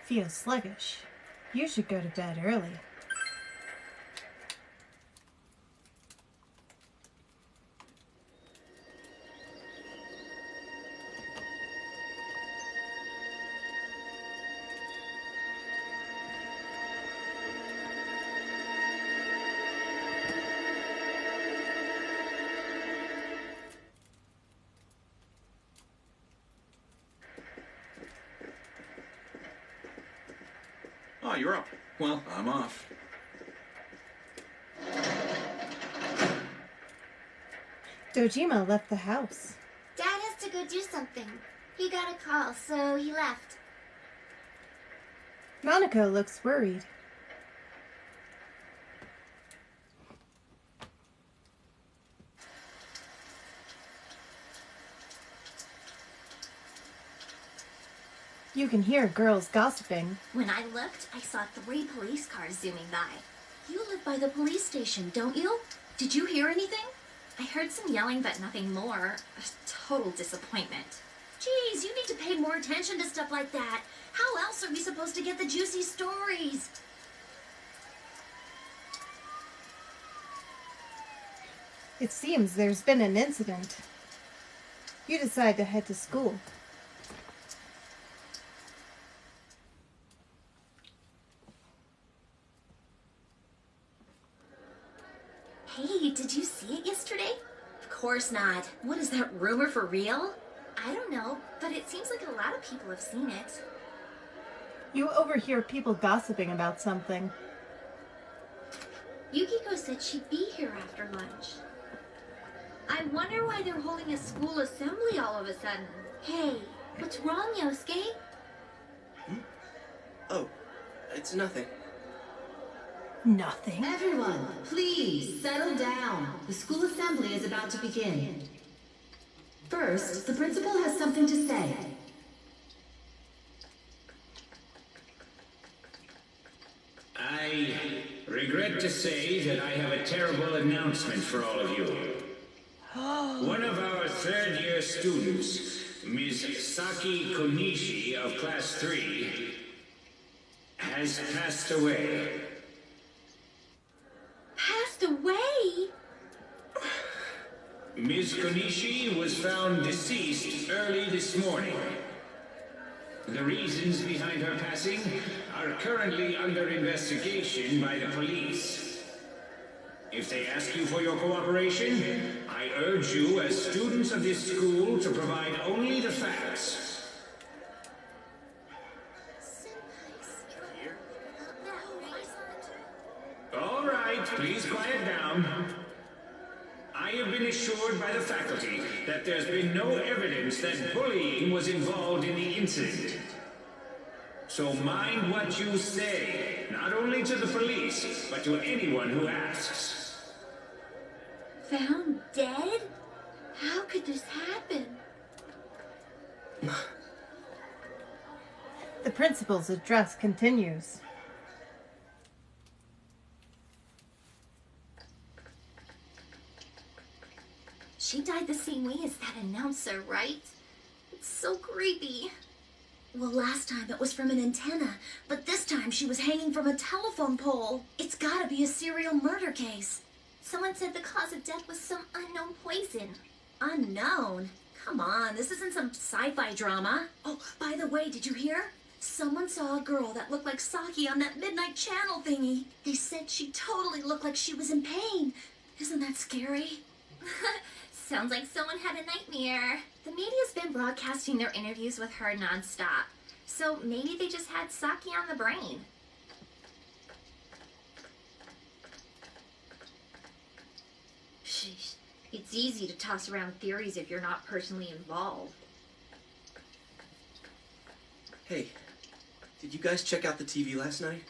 Feel sluggish. You should go to bed early. Oh, you're up. Well, I'm off. Dojima left the house. Dad has to go do something. He got a call, so he left. Monaco looks worried. You can hear girls gossiping. When I looked, I saw 3 police cars zooming by. You live by the police station, don't you? Did you hear anything? I heard some yelling, but nothing more. A total disappointment. Geez, you need to pay more attention to stuff like that. How else are we supposed to get the juicy stories? It seems there's been an incident. You decide to head to school. Hey, did you see it yesterday? Of course not. What is that rumor for real? I don't know, but it seems like a lot of people have seen it. You overhear people gossiping about something. Yukiko said she'd be here after lunch. I wonder why they're holding a school assembly all of a sudden. Hey, what's wrong, Yosuke? Oh, it's nothing. Nothing. Everyone, please settle down. The school assembly is about to begin. First, the principal has something to say. I regret to say that I have a terrible announcement for all of you. One of our third-year students, Ms. Saki Konishi of Class 3, has passed away. Passed away? Ms. Konishi was found deceased early this morning. The reasons behind her passing are currently under investigation by the police. If they ask you for your cooperation, I urge you as students of this school to provide only the facts. All right, please quiet down. I have been assured by the faculty that there's been no evidence that bullying was involved in the incident. So mind what you say, not only to the police, but to anyone who asks. Found dead? How could this happen? The principal's address continues. She died the same way as that announcer, right? It's so creepy. Well, last time it was from an antenna, but this time she was hanging from a telephone pole. It's gotta be a serial murder case. Someone said the cause of death was some unknown poison. Unknown? Come on, this isn't some sci-fi drama. Oh, by the way, did you hear? Someone saw a girl that looked like Saki on that Midnight Channel thingy. They said she totally looked like she was in pain. Isn't that scary? Sounds like someone had a nightmare. The media's been broadcasting their interviews with her nonstop. So maybe they just had Saki on the brain. Sheesh. It's easy to toss around theories if you're not personally involved. Hey, did you guys check out the TV last night?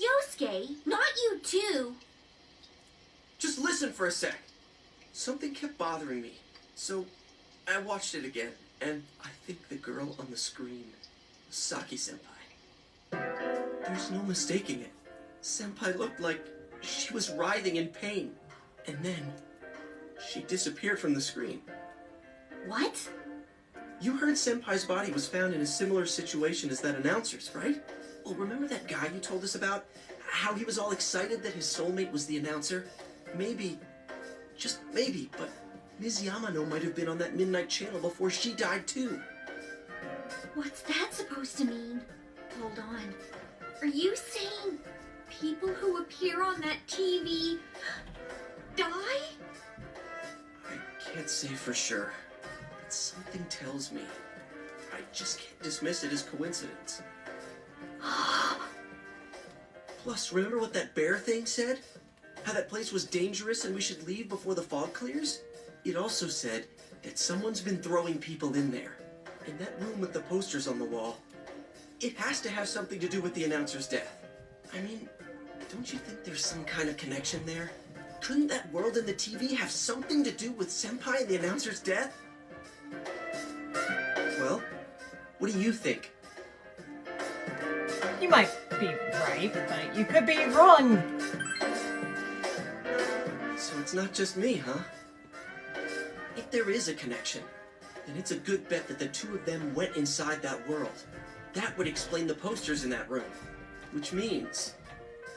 Yosuke, not you too. Just listen for a sec. Something kept bothering me, so I watched it again, and I think the girl on the screen was Saki-senpai. There's no mistaking it. Senpai looked like she was writhing in pain, and then she disappeared from the screen. What? You heard Senpai's body was found in a similar situation as that announcer's, right? Well, remember that guy you told us about? How he was all excited that his soulmate was the announcer? Maybe, just maybe, but Ms. Yamano might have been on that midnight channel before she died too. What's that supposed to mean? Hold on. Are you saying people who appear on that TV die? I can't say for sure, but something tells me. I just can't dismiss it as coincidence. Plus, remember what that bear thing said? How that place was dangerous and we should leave before the fog clears? It also said that someone's been throwing people in there. In that room with the posters on the wall. It has to have something to do with the announcer's death. I mean, don't you think there's some kind of connection there? Couldn't that world in the TV have something to do with Senpai and the announcer's death? Well, what do you think? You might be right, but you could be wrong. So it's not just me, huh? If there is a connection, then it's a good bet that the two of them went inside that world. That would explain the posters in that room. Which means,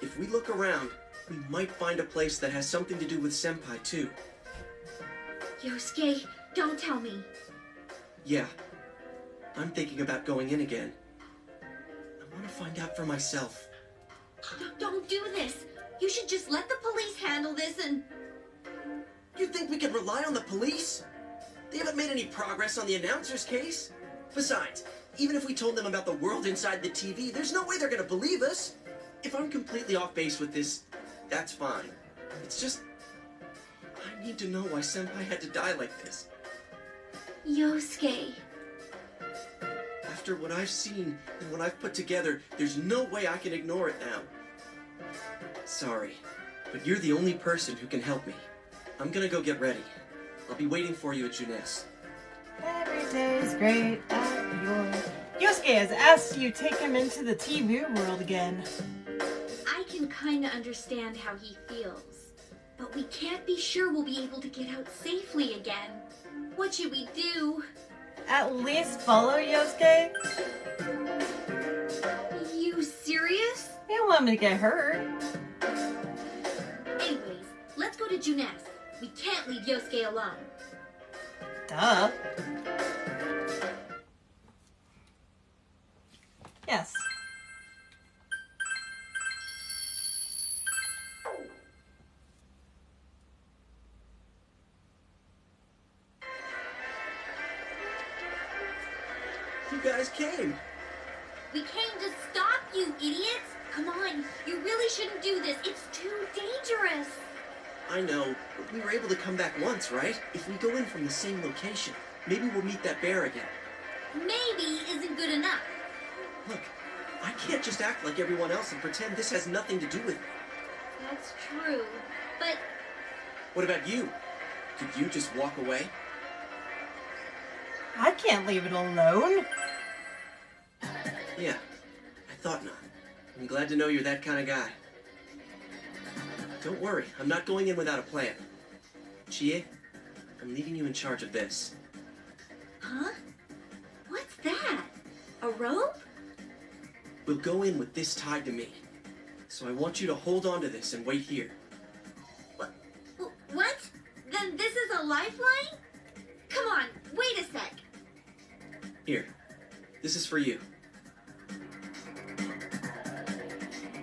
if we look around, we might find a place that has something to do with Senpai too. Yosuke, don't tell me. Yeah. I'm thinking about going in again. I want to find out for myself. Don't do this. You should just let the police handle this and... You think we can rely on the police? They haven't made any progress on the announcer's case. Besides, even if we told them about the world inside the TV, there's no way they're gonna believe us. If I'm completely off base with this, that's fine. It's just... I need to know why Senpai had to die like this. Yosuke. After what I've seen and what I've put together, there's no way I can ignore it now. Sorry, but you're the only person who can help me. I'm gonna go get ready. I'll be waiting for you at Junes. Every day's great at your... Yosuke has asked you take him into the TV world again. I can kinda understand how he feels. But we can't be sure we'll be able to get out safely again. What should we do? At least follow Yosuke. You serious? You don't want me to get hurt. Anyways, let's go to Junes. We can't leave Yosuke alone. Duh. Yes. You guys came. We came to stop you, idiots! Come on, you really shouldn't do this. It's too dangerous. I know, but we were able to come back once, right? If we go in from the same location, maybe we'll meet that bear again. Maybe isn't good enough. Look, I can't just act like everyone else and pretend this has nothing to do with me. That's true, but... What about you? Did you just walk away? I can't leave it alone. Yeah, I thought not. I'm glad to know you're that kind of guy. Don't worry, I'm not going in without a plan. Chie, I'm leaving you in charge of this. Huh? What's that? A rope? We'll go in with this tied to me. So I want you to hold on to this and wait here. What? Then this is a lifeline? Come on, wait a sec. Here, this is for you.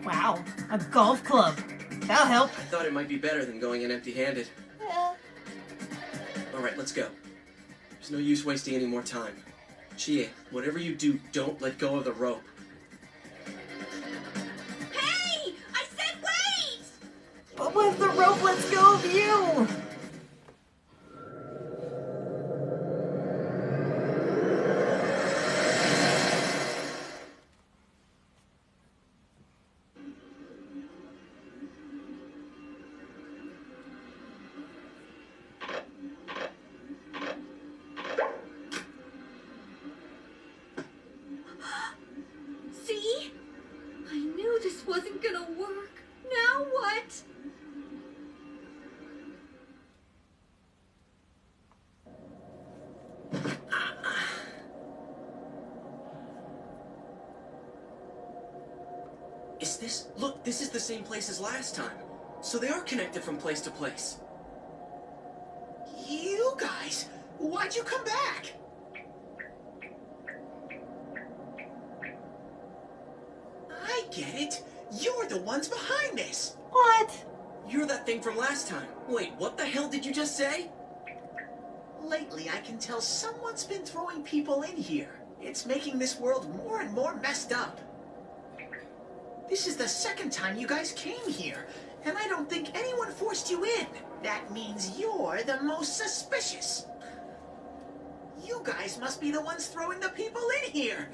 Wow, a golf club. That'll help. I thought it might be better than going in empty-handed. Yeah. Alright, let's go. There's no use wasting any more time. Chie, whatever you do, don't let go of the rope. Hey! I said wait! But what if the rope lets go of you? See? I knew this wasn't gonna work. Now what? What's this? Look, this is the same place as last time. So they are connected from place to place. You guys, why'd you come back? I get it. You're the ones behind this. What? You're that thing from last time. Wait, what the hell did you just say? Lately, I can tell someone's been throwing people in here. It's making this world more and more messed up. This is the second time you guys came here, and I don't think anyone forced you in. That means you're the most suspicious. You guys must be the ones throwing the people in here.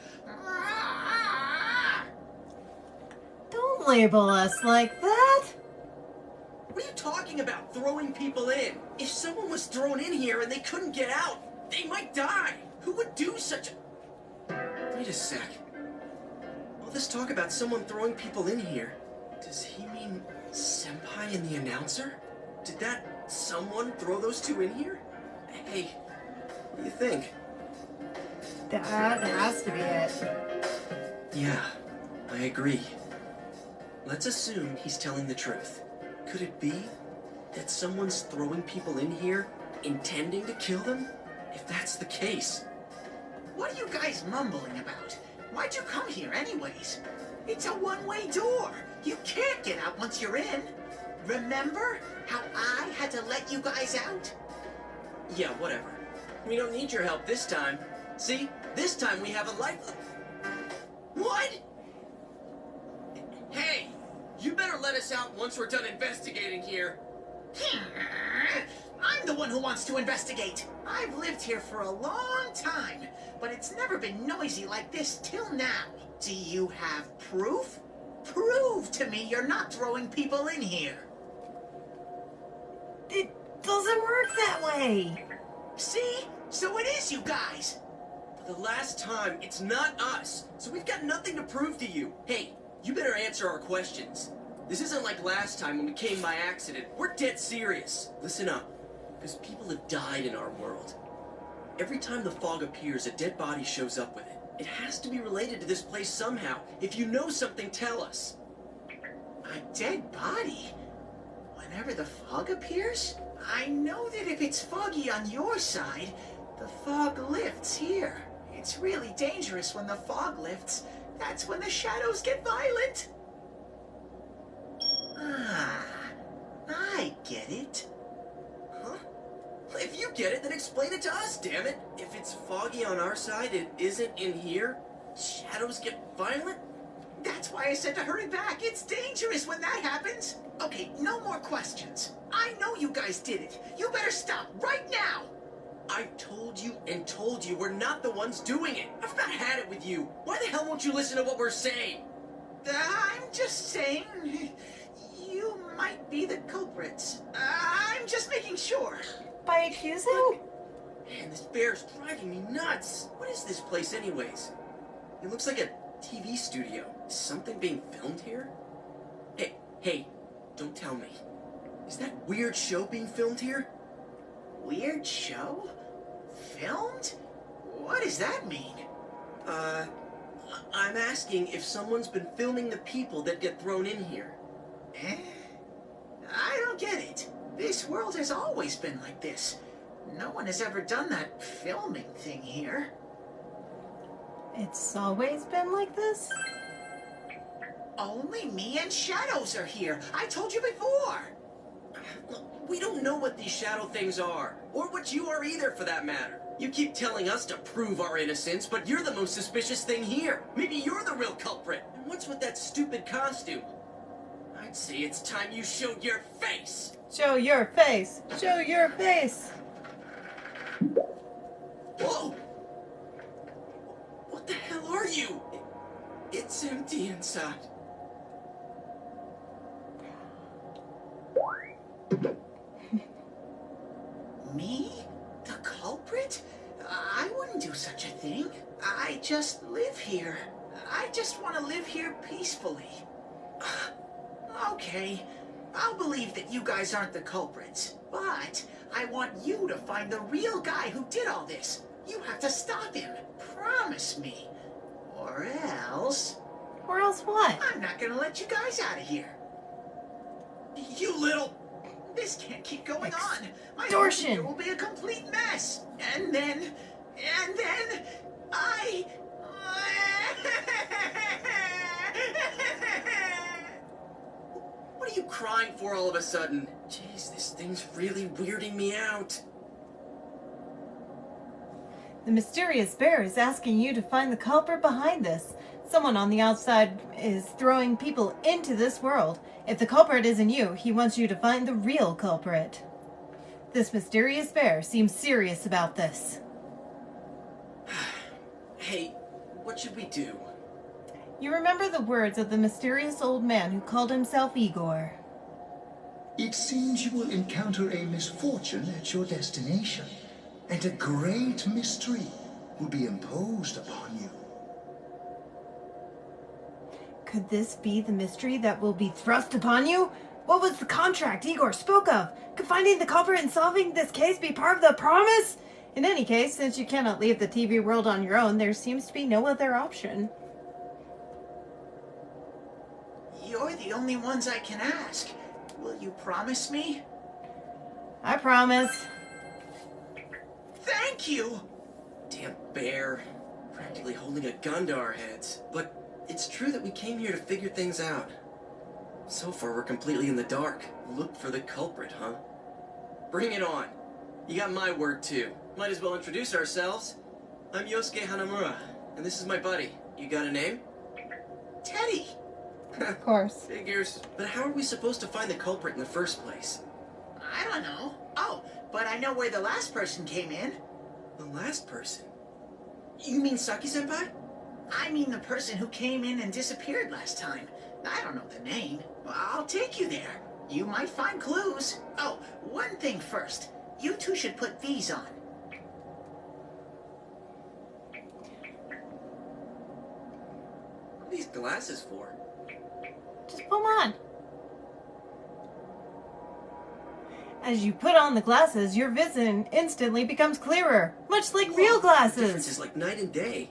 Don't label us like that. What are you talking about, throwing people in? If someone was thrown in here and they couldn't get out, they might die. Who would do such a... Wait a sec. All this talk about someone throwing people in here, does he mean Senpai and the announcer? Did that someone throw those two in here? Hey, what do you think? That has to be it. Yeah, I agree. Let's assume he's telling the truth. Could it be that someone's throwing people in here, intending to kill them? If that's the case... What are you guys mumbling about? Why'd you come here anyways? It's a one-way door. You can't get out once you're in. Remember how I had to let you guys out? Yeah, whatever. We don't need your help this time. See? This time we have a life... What? Hey! You better let us out once we're done investigating here. I'm the one who wants to investigate. I've lived here for a long time, but it's never been noisy like this till now. Do you have proof? Prove to me you're not throwing people in here. It doesn't work that way. See? So it is you guys. For the last time, it's not us, so we've got nothing to prove to you. Hey, you better answer our questions. This isn't like last time when we came by accident. We're dead serious. Listen up, because people have died in our world. Every time the fog appears, a dead body shows up with it. It has to be related to this place somehow. If you know something, tell us. A dead body? Whenever the fog appears? I know that if it's foggy on your side, the fog lifts here. It's really dangerous when the fog lifts. That's when the shadows get violent. Ah, I get it. Huh? If you get it, then explain it to us, damn it. If it's foggy on our side, it isn't in here. Shadows get violent? That's why I said to hurry back. It's dangerous when that happens. Okay, no more questions. I know you guys did it. You better stop right now. I told you and told you we're not the ones doing it. I've not had it with you. Why the hell won't you listen to what we're saying? I'm just saying, you might be the culprits. I'm just making sure. By accusing? Man, this bear's driving me nuts. What is this place anyways? It looks like a TV studio. Is something being filmed here? Hey, don't tell me. Is that weird show being filmed here? Weird show? Filmed? What does that mean? I'm asking if someone's been filming the people that get thrown in here. Eh? I don't get it. This world has always been like this. No one has ever done that filming thing here. It's always been like this? Only me and Shadows are here. I told you before. Look, we don't know what these shadow things are, or what you are either, for that matter. You keep telling us to prove our innocence, but you're the most suspicious thing here. Maybe you're the real culprit. And what's with that stupid costume? I'd say it's time you showed your face. Show your face. Show your face. Whoa! What the hell are you? It's empty inside. Me? The culprit? I wouldn't do such a thing. I just live here. I just want to live here peacefully. Okay, I'll believe that you guys aren't the culprits, but I want you to find the real guy who did all this. You have to stop him. Promise me. Or else... Or else what? I'm not gonna let you guys out of here. You little... This can't keep going on. My life here Extortion. will be a complete mess. And then I... What are you crying for all of a sudden? Jeez, this thing's really weirding me out. The mysterious bear is asking you to find the culprit behind this. Someone on the outside is throwing people into this world. If the culprit isn't you, he wants you to find the real culprit. This mysterious bear seems serious about this. Hey, what should we do? You remember the words of the mysterious old man who called himself Igor. It seems you will encounter a misfortune at your destination, and a great mystery will be imposed upon you. Could this be the mystery that will be thrust upon you? What was the contract Igor spoke of? Could finding the culprit and solving this case be part of the promise? In any case, since you cannot leave the TV world on your own, there seems to be no other option. You're the only ones I can ask. Will you promise me? I promise. Thank you! Damn bear. Practically holding a gun to our heads. But it's true that we came here to figure things out. So far, we're completely in the dark. Look for the culprit, huh? Bring it on. You got my word, too. Might as well introduce ourselves. I'm Yosuke Hanamura, and this is my buddy. You got a name? Teddy! Of course. Figures. But how are we supposed to find the culprit in the first place? I don't know. Oh, but I know where the last person came in. The last person? You mean Saki-senpai? I mean the person who came in and disappeared last time. I don't know the name. I'll take you there. You might find clues. Oh, one thing first. You two should put these on. What are these glasses for? Just put them on. As you put on the glasses, your vision instantly becomes clearer, much like real The difference glasses. is like night and day.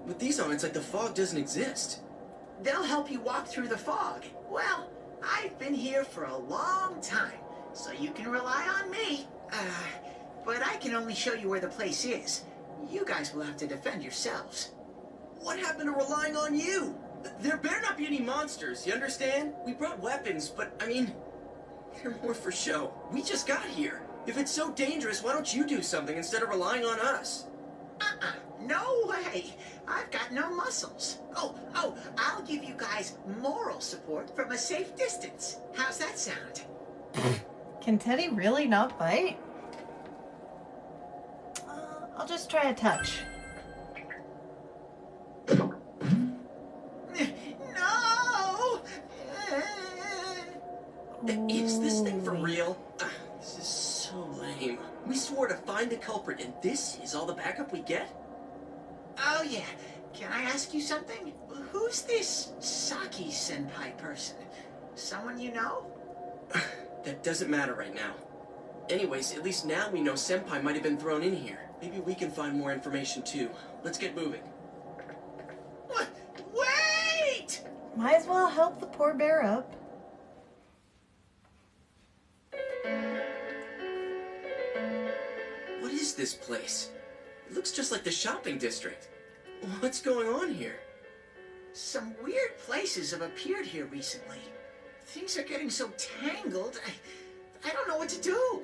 With these on, it's like the fog doesn't exist. They'll help you walk through the fog. Well, I've been here for a long time, so you can rely on me. But I can only show you where the place is. You guys will have to defend yourselves. What happened to relying on you? There better not be any monsters, you understand? We brought weapons, but, I mean, they're more for show. We just got here. If it's so dangerous, why don't you do something instead of relying on us? No way. I've got no muscles. Oh, I'll give you guys moral support from a safe distance. How's that sound? Can Teddy really not bite? I'll just try a touch. No! Is this thing for real? This is so lame. We swore to find the culprit, and this is all the backup we get? Oh, yeah. Can I ask you something? Who's this Saki-senpai person? Someone you know? That doesn't matter right now. Anyways, at least now we know Senpai might have been thrown in here. Maybe we can find more information too. Let's get moving. What? Wait! Might as well help the poor bear up. What is this place? It looks just like the shopping district. What's going on here? Some weird places have appeared here recently. Things are getting so tangled, I don't know what to do.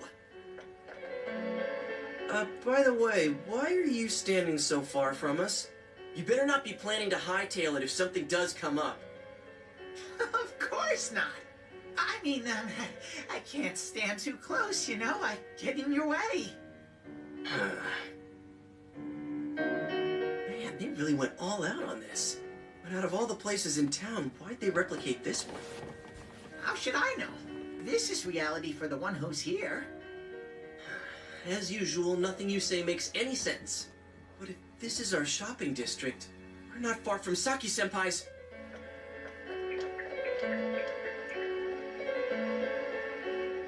By the way, why are you standing so far from us? You better not be planning to hightail it if something does come up. Of course not. I mean, I can't stand too close, you know? I get in your way. Man, they really went all out on this. But out of all the places in town, why'd they replicate this one? How should I know? This is reality for the one who's here. As usual, nothing you say makes any sense. But if this is our shopping district, we're not far from Saki-senpai's...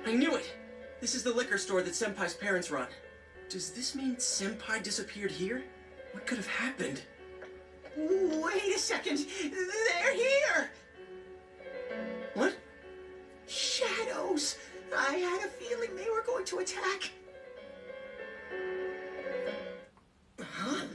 I knew it! This is the liquor store that Senpai's parents run. Does this mean Senpai disappeared here? What could have happened? Wait a second. They're here. What? Shadows. I had a feeling they were going to attack. Huh?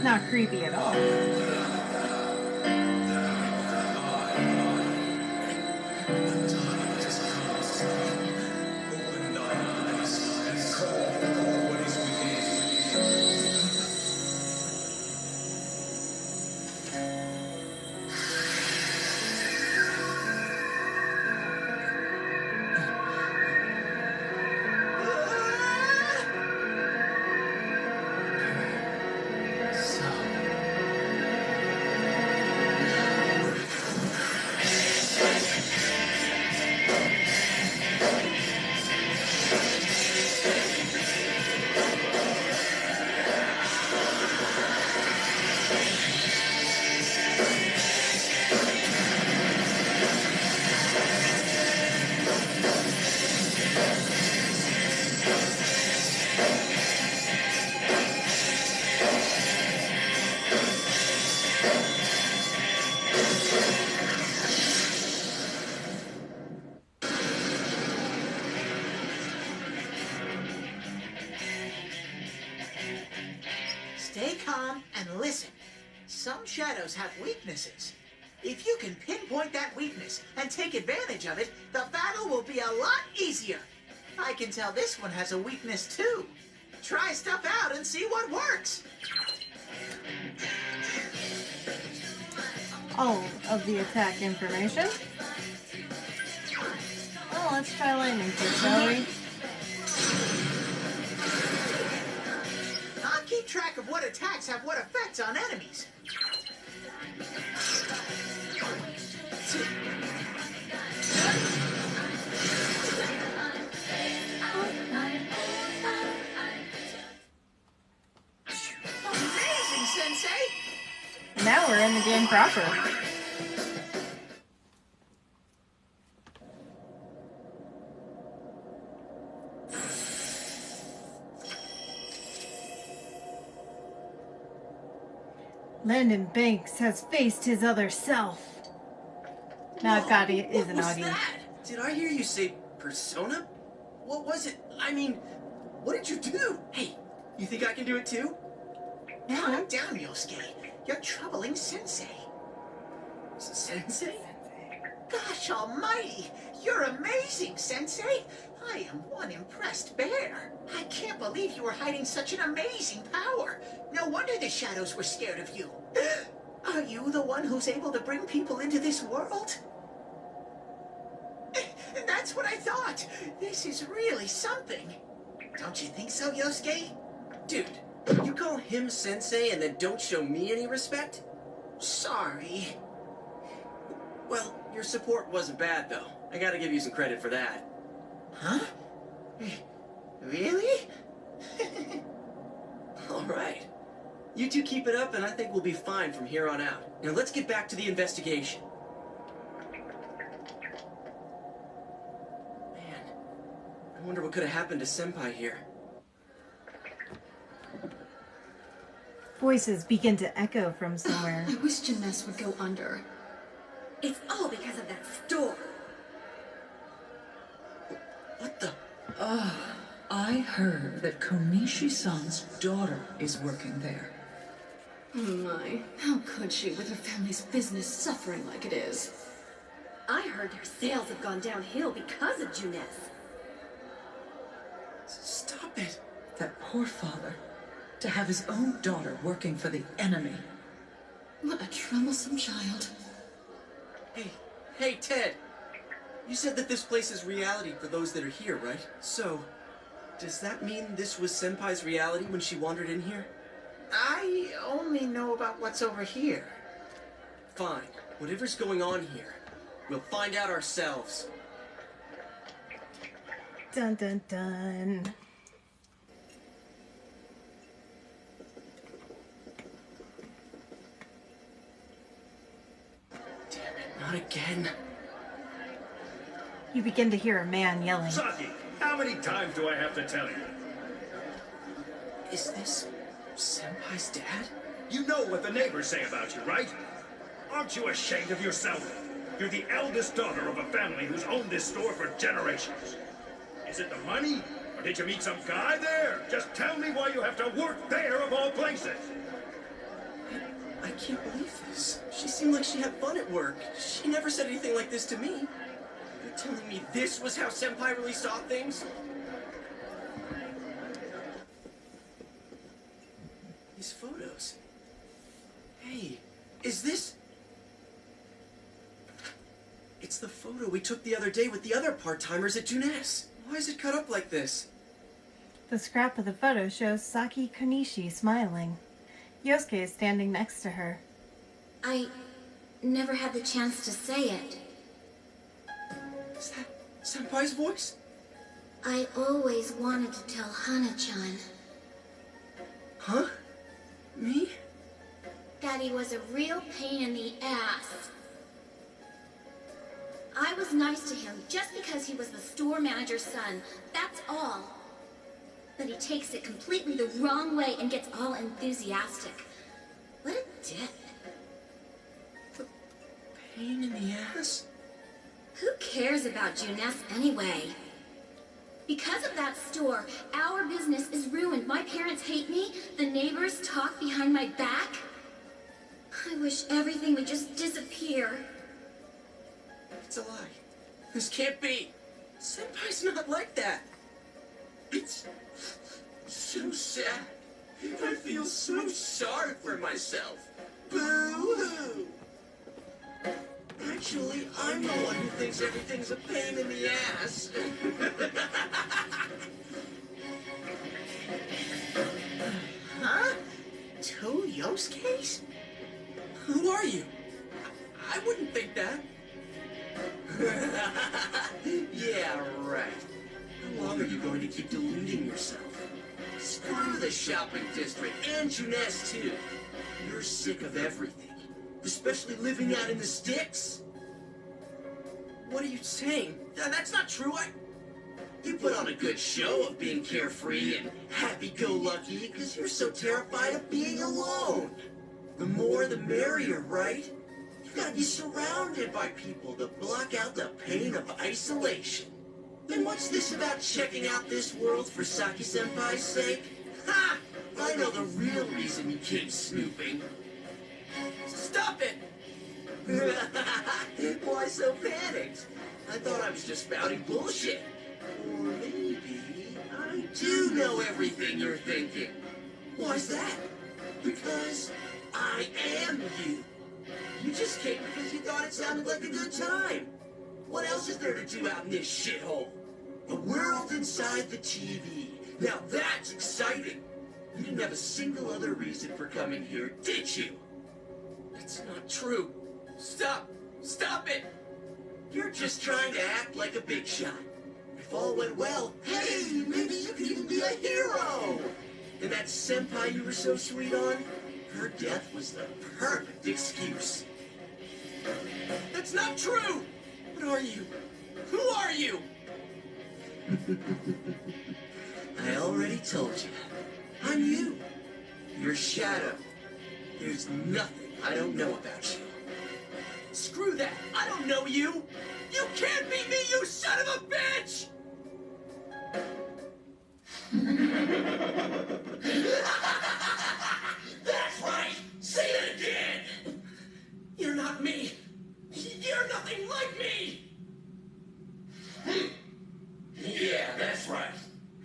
Not creepy at all. Stay calm and listen. Some shadows have weaknesses. If you can pinpoint that weakness and take advantage of it, the battle will be a lot easier. I can tell this one has a weakness too. Try stuff out and see what works. All of the attack information. Well, let's try lightning first, shall we? I'll keep track of what attacks have what effects on enemies. Amazing, Sensei! Now we're in the game proper. Landon Banks has faced his other self. Now Gotti is an What was audience. that? Did I hear you say persona? What was it? I mean, what did you do? Hey, you think I can do it too? Calm down, Yosuke. You're troubling Sensei. Sensei? Gosh almighty! You're amazing, Sensei! I am one impressed bear. I can't believe you were hiding such an amazing power. No wonder the shadows were scared of you. Are you the one who's able to bring people into this world? That's what I thought. This is really something. Don't you think so, Yosuke? Dude, you call him Sensei and then don't show me any respect? Sorry. Well, your support wasn't bad, though. I gotta give you some credit for that. Huh? Really? All right. You two keep it up, and I think we'll be fine from here on out. Now let's get back to the investigation. Man, I wonder what could have happened to Senpai here. Voices begin to echo from somewhere. I wish Gymnast would go under. It's all because of that store. What the? I heard that Konishi-san's daughter is working there. Oh my, how could she with her family's business suffering like it is? I heard their sales have gone downhill because of Juness. Stop it. That poor father. To have his own daughter working for the enemy. What a troublesome child. Hey, Ted. You said that this place is reality for those that are here, right? So, does that mean this was Senpai's reality when she wandered in here? I only know about what's over here. Fine. Whatever's going on here, we'll find out ourselves. Dun dun dun. Damn it, not again. You begin to hear a man yelling. Saki, how many times do I have to tell you? Is this Senpai's dad? You know what the neighbors say about you, right? Aren't you ashamed of yourself? You're the eldest daughter of a family who's owned this store for generations. Is it the money? Or did you meet some guy there? Just tell me why you have to work there of all places. I can't believe this. She seemed like she had fun at work. She never said anything like this to me. You're telling me this was how Senpai really saw things? These photos. Hey, is this... It's the photo we took the other day with the other part-timers at Junes. Why is it cut up like this? The scrap of the photo shows Saki Konishi smiling. Yosuke is standing next to her. I never had the chance to say it. Is that Senpai's voice? I always wanted to tell Hana-chan. Huh? Me? Daddy was a real pain in the ass. I was nice to him just because he was the store manager's son. That's all. But he takes it completely the wrong way and gets all enthusiastic. What a dick. The pain in the ass? Who cares about Junes anyway? Because of that store, our business is ruined. My parents hate me. The neighbors talk behind my back. I wish everything would just disappear. It's a lie. This can't be. Senpai's not like that. It's so sad. I feel so sorry for myself. Boo-hoo. Actually, I'm the one who thinks everything's a pain in the ass. Huh? Two Yosuke's? Who are you? I wouldn't think that. Yeah, right. How long are you going to keep deluding yourself? Screw the shopping district and Junes too. You're sick of everything, especially living out in the sticks. What are you saying? That's not true. You put on a good show of being carefree and happy-go-lucky because you're so terrified of being alone. The more the merrier, right? You gotta be surrounded by people to block out the pain of isolation. Then what's this about checking out this world for Saki-senpai's sake? Ha! I know the real reason you came snooping. Stop it! Why so panicked? I thought I was just spouting bullshit. Or maybe I do know everything you're thinking. Why's that? Because I am you. You just came because you thought it sounded like a good time. What else is there to do out in this shithole? The world inside the TV. Now that's exciting. You didn't have a single other reason for coming here, did you? That's not true. Stop! Stop it! You're just trying to act like a big shot. If all went well, hey, maybe you could even be a hero! And that senpai you were so sweet on, her death was the perfect excuse. That's not true! What are you? Who are you? I already told you. I'm you. Your shadow. There's nothing I don't know about you. Screw that! I don't know you! You can't be me, you son of a bitch! That's right! Say it again! You're not me! You're nothing like me! Yeah, that's right.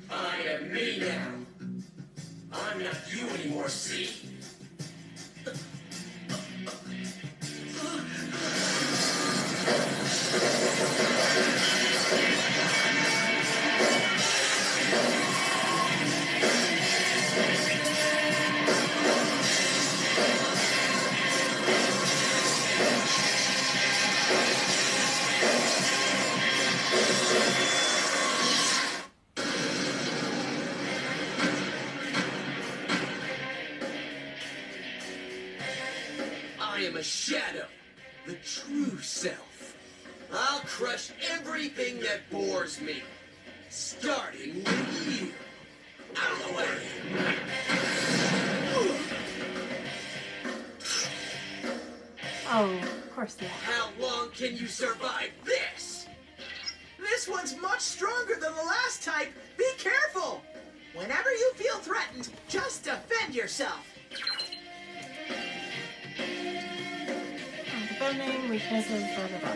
I am me now. I'm not you anymore, see? I am a shadow, the true self. I'll crush everything that bores me, starting with you. Out of the way! Oh, of course they are. How long can you survive this? This one's much stronger than the last type. Be careful! Whenever you feel threatened, just defend yourself. Defending, weaknesses, blah, blah, blah.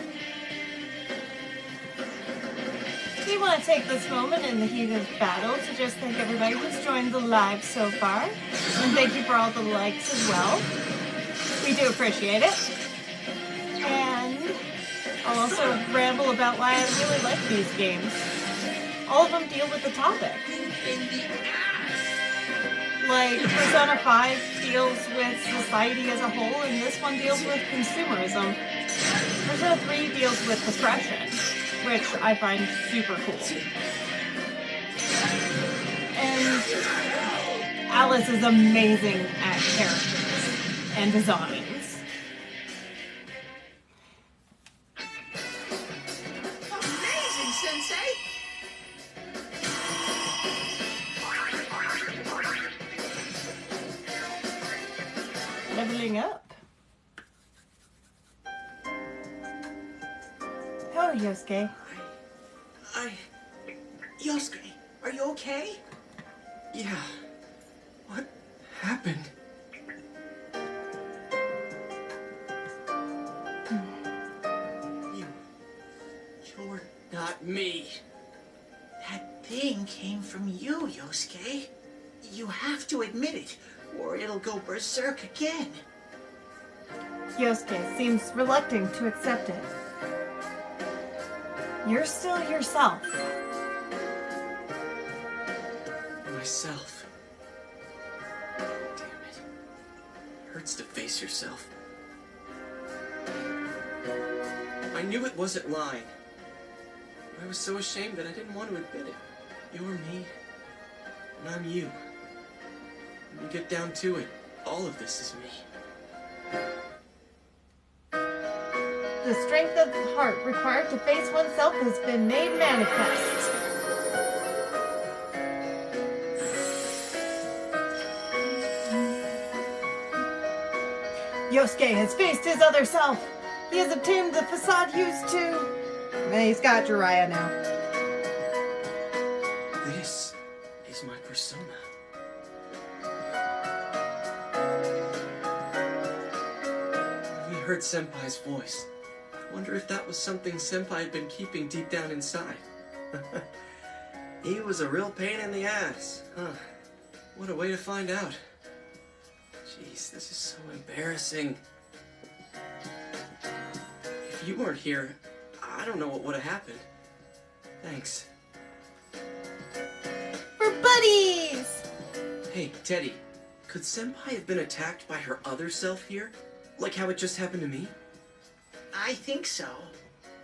We want to take this moment in the heat of battle to just thank everybody who's joined the live so far. And thank you for all the likes as well. We do appreciate it. And I'll also ramble about why I really like these games. All of them deal with the topic. Like, Persona 5 deals with society as a whole, and this one deals with consumerism. Persona 3 deals with depression, which I find super cool. And Alice is amazing at characters and designs. Amazing, Sensei! Leveling up. Oh, Yosuke. Yosuke, are you okay? Yeah. What happened? You're not me. That thing came from you, Yosuke. You have to admit it, or it'll go berserk again. Yosuke seems reluctant to accept it. You're still yourself. Myself. Damn it. Hurts to face yourself. I knew it wasn't lying. I was so ashamed that I didn't want to admit it. You're me, and I'm you. When you get down to it, all of this is me. The strength of the heart required to face oneself has been made manifest. Yosuke has faced his other self. He has obtained the facade used to... He's got Jiraiya now. This is my persona. We heard Senpai's voice. I wonder if that was something Senpai had been keeping deep down inside. He was a real pain in the ass, huh? What a way to find out. Jeez, this is so embarrassing. If you weren't here, I don't know what would have happened. Thanks. We're buddies! Hey, Teddy, could Senpai have been attacked by her other self here? Like how it just happened to me? I think so.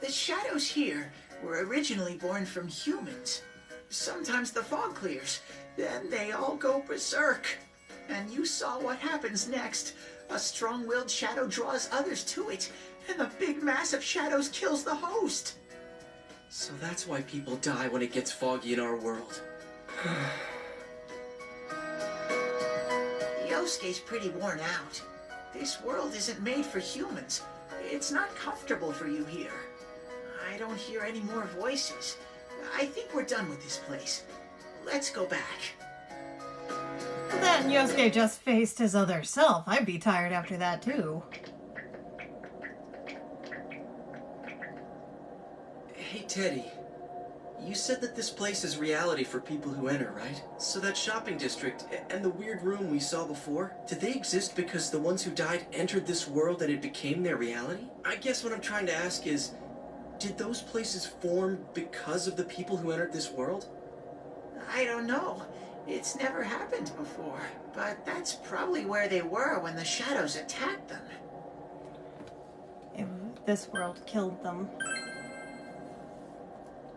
The shadows here were originally born from humans. Sometimes the fog clears, then they all go berserk. And you saw what happens next. A strong-willed shadow draws others to it, and the big mass of shadows kills the host. So that's why people die when it gets foggy in our world. Yosuke's pretty worn out. This world isn't made for humans. It's not comfortable for you here. I don't hear any more voices. I think we're done with this place. Let's go back. Then Yosuke just faced his other self. I'd be tired after that too. Hey, Teddy. You said that this place is reality for people who enter, right? So that shopping district and the weird room we saw before, did they exist because the ones who died entered this world and it became their reality? I guess what I'm trying to ask is, did those places form because of the people who entered this world? I don't know. It's never happened before, but that's probably where they were when the shadows attacked them. This world killed them.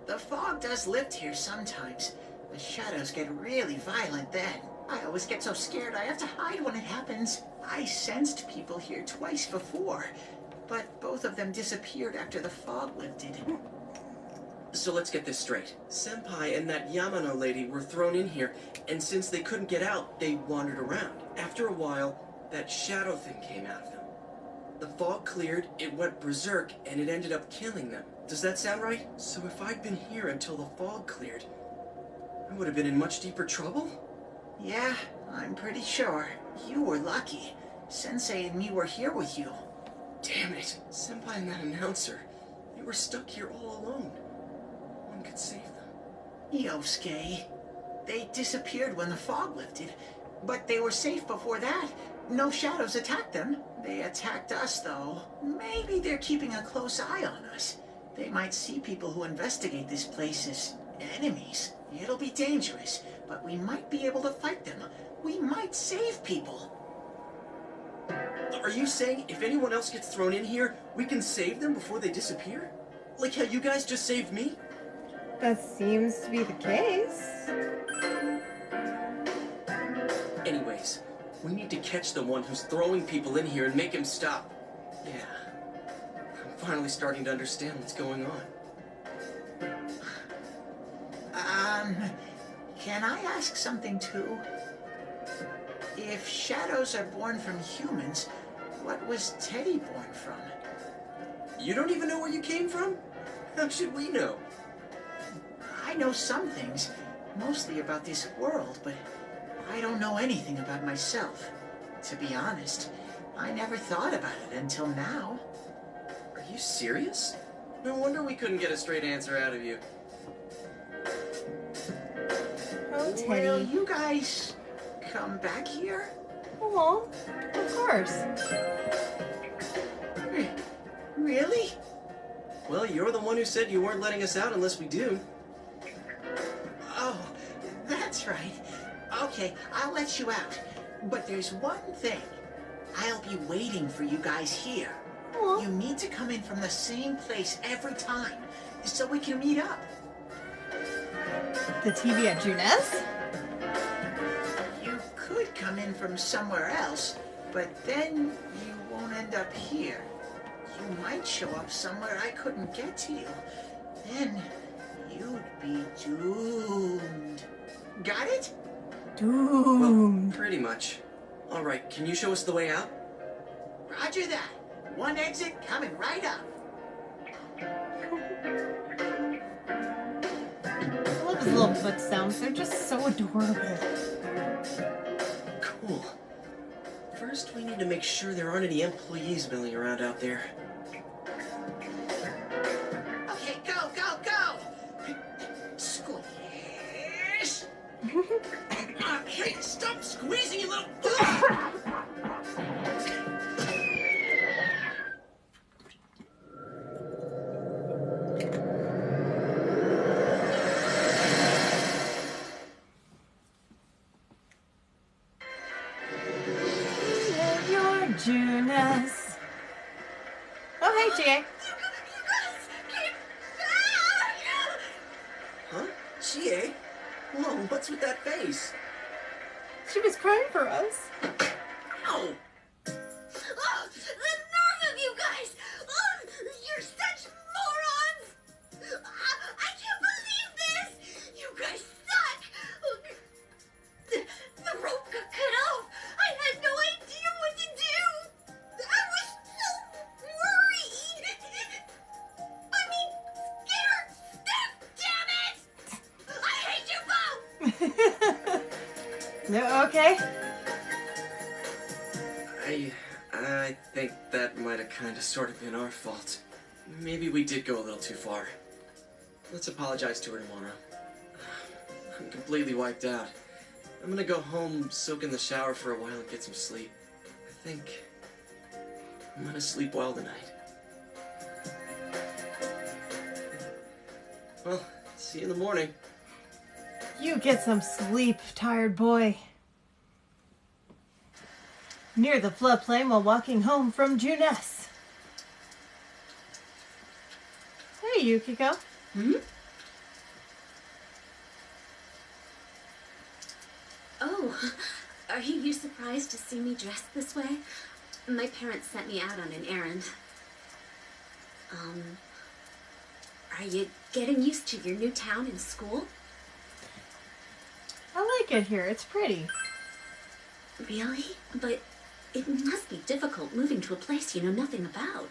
The fog does lift here sometimes. The shadows get really violent then. I always get so scared I have to hide when it happens. I sensed people here twice before, but both of them disappeared after the fog lifted. So let's get this straight. Senpai and that Yamano lady were thrown in here, and since they couldn't get out, they wandered around. After a while, that shadow thing came out of them. The fog cleared, it went berserk, and it ended up killing them. Does that sound right? So if I'd been here until the fog cleared, I would have been in much deeper trouble? Yeah, I'm pretty sure. You were lucky. Sensei and me were here with you. Damn it. Senpai and that announcer. They were stuck here all alone. One could save them. Yosuke. They disappeared when the fog lifted, but they were safe before that. No shadows attacked them. They attacked us, though. Maybe they're keeping a close eye on us. They might see people who investigate this place as enemies. It'll be dangerous, but we might be able to fight them. We might save people. Are you saying if anyone else gets thrown in here, we can save them before they disappear? Like how you guys just saved me? That seems to be the case. Anyways, we need to catch the one who's throwing people in here and make him stop. Yeah. I'm finally starting to understand what's going on. Can I ask something too? If shadows are born from humans, what was Teddy born from? You don't even know where you came from? How should we know? I know some things, mostly about this world, but I don't know anything about myself. To be honest, I never thought about it until now. Are you serious? No wonder we couldn't get a straight answer out of you. Oh, Teddy. Will you guys come back here? Oh, of course. Really? Well, you're the one who said you weren't letting us out unless we do. Oh, that's right. Okay, I'll let you out. But there's one thing. I'll be waiting for you guys here. You need to come in from the same place every time, so we can meet up. The TV at Junes? You could come in from somewhere else, but then you won't end up here. You might show up somewhere I couldn't get to you. Then you'd be doomed. Got it? Doomed. Well, pretty much. All right, can you show us the way out? Roger that. One exit coming right up. I love his little foot sounds. They're just so adorable. Cool. First, we need to make sure there aren't any employees milling around out there. Okay, go, go, go! Squish! Hey, stop squeezing, you little... Junes. Oh, hey, GA. Huh? GA? Whoa, what's with that face? She was crying for us. Ow! Oh, the nerve of you guys! Oh, you're such morons! I can't believe this! You guys suck! The rope got cut off! I had no idea what to do! I was so worried! I mean, scared! Damn it! I hate you both! No, okay. I think that might have kind of sort of been our fault. Maybe we did go a little too far. Let's apologize to her tomorrow. I'm completely wiped out. I'm gonna go home, soak in the shower for a while and get some sleep. I think I'm gonna sleep well tonight. Well, see you in the morning. You get some sleep, tired boy. Near the floodplain while walking home from Junes. Hey, Yukiko. Hmm? Oh, Are you surprised to see me dressed this way? My parents sent me out on an errand. Are you getting used to your new town and school? I like it here. It's pretty. Really? But it must be difficult moving to a place you know nothing about.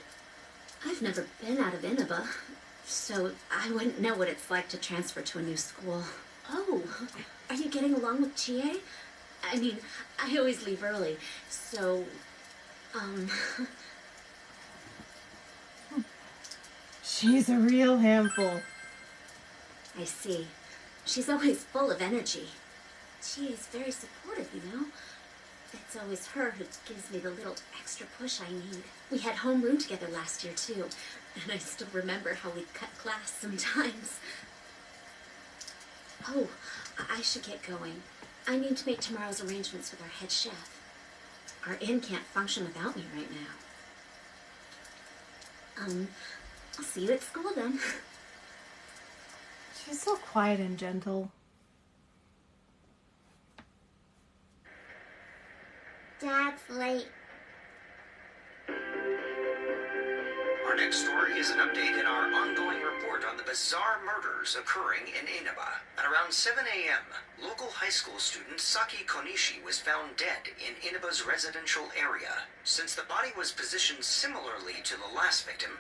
I've never been out of Inaba, so I wouldn't know what it's like to transfer to a new school. Oh, are you getting along with Chie? I mean, I always leave early, so, She's a real handful. I see. She's always full of energy. Chie's very supportive, you know? It's always her who gives me the little extra push I need. We had homeroom together last year, too, and I still remember how we'd cut class sometimes. Oh, I should get going. I need to make tomorrow's arrangements with our head chef. Our inn can't function without me right now. I'll see you at school then. She's so quiet and gentle. Dad's late. Our next story is an update in our ongoing report on the bizarre murders occurring in Inaba. At around 7 a.m., local high school student Saki Konishi was found dead in Inaba's residential area. Since the body was positioned similarly to the last victim,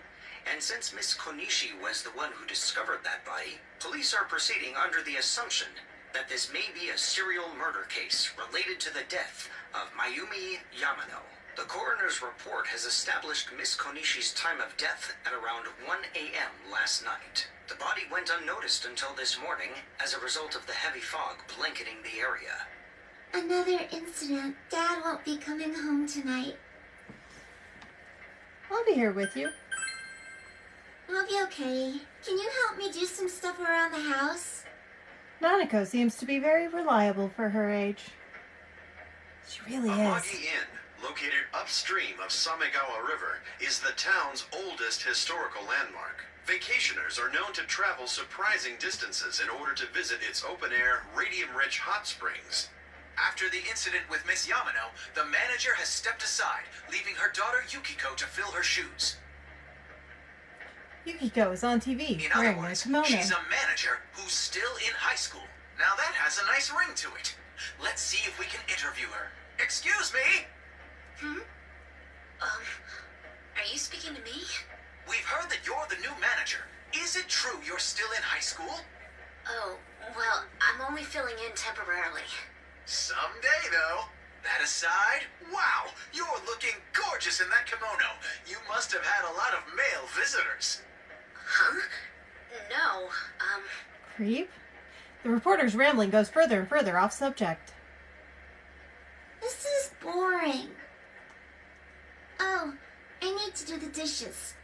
and since Miss Konishi was the one who discovered that body, police are proceeding under the assumption that this may be a serial murder case related to the death of Mayumi Yamano. The coroner's report has established Miss Konishi's time of death at around 1 a.m. last night. The body went unnoticed until this morning as a result of the heavy fog blanketing the area. Another incident. Dad won't be coming home tonight. I'll be here with you. I'll be okay. Can you help me do some stuff around the house? Nanako seems to be very reliable for her age. She really is. Amagi Inn, located upstream of Samegawa River, is the town's oldest historical landmark. Vacationers are known to travel surprising distances in order to visit its open-air, radium-rich hot springs. After the incident with Miss Yamano, the manager has stepped aside, leaving her daughter Yukiko to fill her shoes. Yukiko is on TV, In other wearing a words, kimono. she's a manager who's still in high school. Now that has a nice ring to it. Let's see if we can interview her. Excuse me? Are you speaking to me? We've heard that you're the new manager. Is it true you're still in high school? Oh, well, I'm only filling in temporarily. Someday, though. That aside, wow, you're looking gorgeous in that kimono. You must have had a lot of male visitors. Huh? No, Creep? The reporter's rambling goes further and further off subject. This is boring. Oh, I need to do the dishes.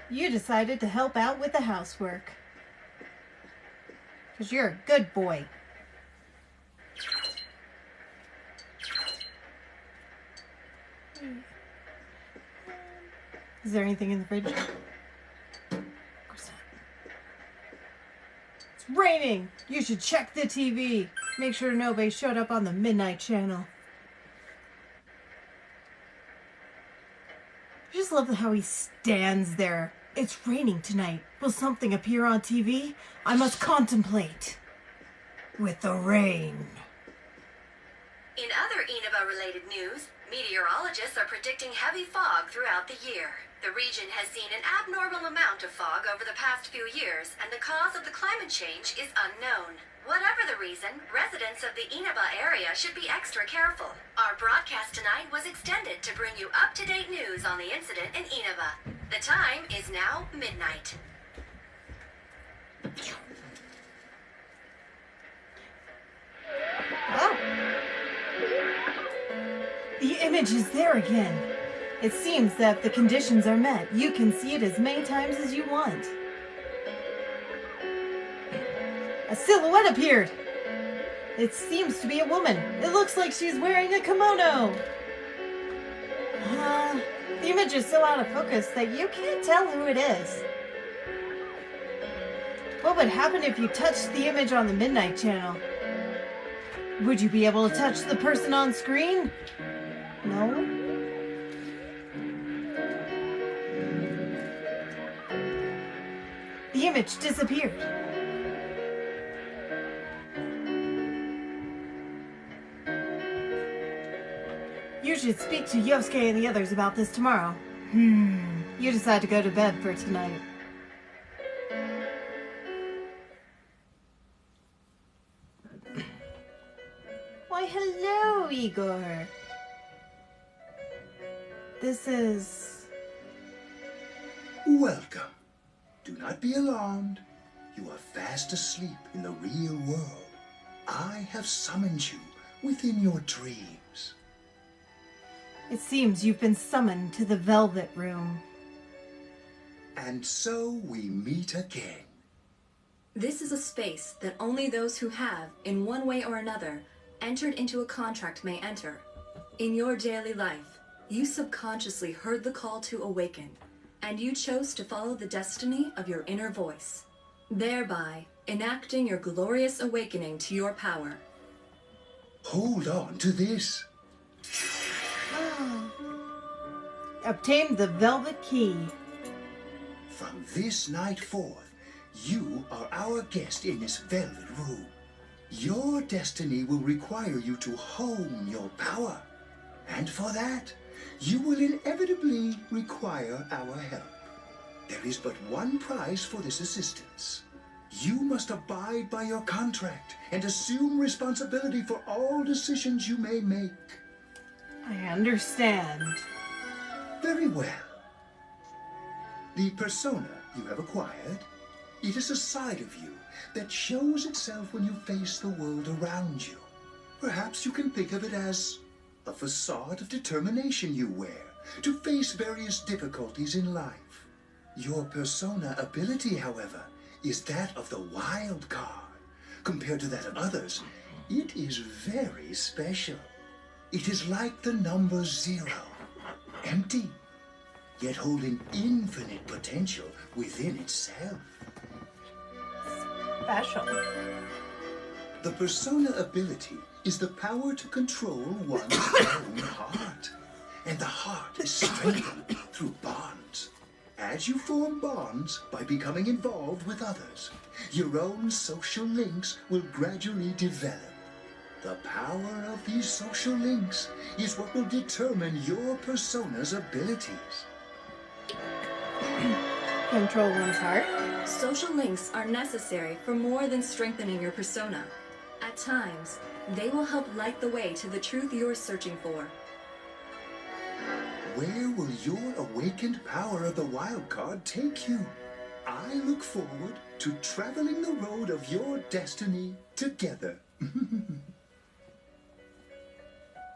You decided to help out with the housework. Because you're a good boy. Is there anything in the fridge? Of course not. It's raining! You should check the TV. Make sure nobody showed up on the midnight channel. I just love how he stands there. It's raining tonight. Will something appear on TV? I must contemplate. With the rain. In other Inaba-related news, meteorologists are predicting heavy fog throughout the year. The region has seen an abnormal amount of fog over the past few years, and the cause of the climate change is unknown. Whatever the reason, residents of the Inaba area should be extra careful. Our broadcast tonight was extended to bring you up-to-date news on the incident in Inaba. The time is now midnight. Oh. The image is there again. It seems that if the conditions are met, you can see it as many times as you want. A silhouette appeared. It seems to be a woman. It looks like she's wearing a kimono. The image is so out of focus that you can't tell who it is. What would happen if you touched the image on the Midnight Channel? Would you be able to touch the person on screen? No? The image disappeared. You should speak to Yosuke and the others about this tomorrow. You decide to go to bed for tonight. Why, hello, Igor. This is... Welcome. Do not be alarmed. You are fast asleep in the real world. I have summoned you within your dreams. It seems you've been summoned to the Velvet Room. And so we meet again. This is a space that only those who have, in one way or another, entered into a contract may enter. In your daily life, you subconsciously heard the call to awaken, and you chose to follow the destiny of your inner voice, thereby enacting your glorious awakening to your power. Hold on to this. Obtained the Velvet Key. From this night forth, you are our guest in this Velvet Room. Your destiny will require you to hone your power. And for that, you will inevitably require our help. There is but one price for this assistance. You must abide by your contract and assume responsibility for all decisions you may make. I understand. Very well. The persona you have acquired, it is a side of you that shows itself when you face the world around you. Perhaps you can think of it as a facade of determination you wear to face various difficulties in life. Your persona ability, however, is that of the wild card. Compared to that of others, it is very special. It is like the number 0, empty, yet holding infinite potential within itself. Special. The persona ability is the power to control one's own heart. And the heart is strengthened through bonds. As you form bonds by becoming involved with others, your own social links will gradually develop. The power of these social links is what will determine your persona's abilities. Control one's heart? Social links are necessary for more than strengthening your persona. At times, they will help light the way to the truth you're searching for. Where will your awakened power of the wild card take you? I look forward to traveling the road of your destiny together.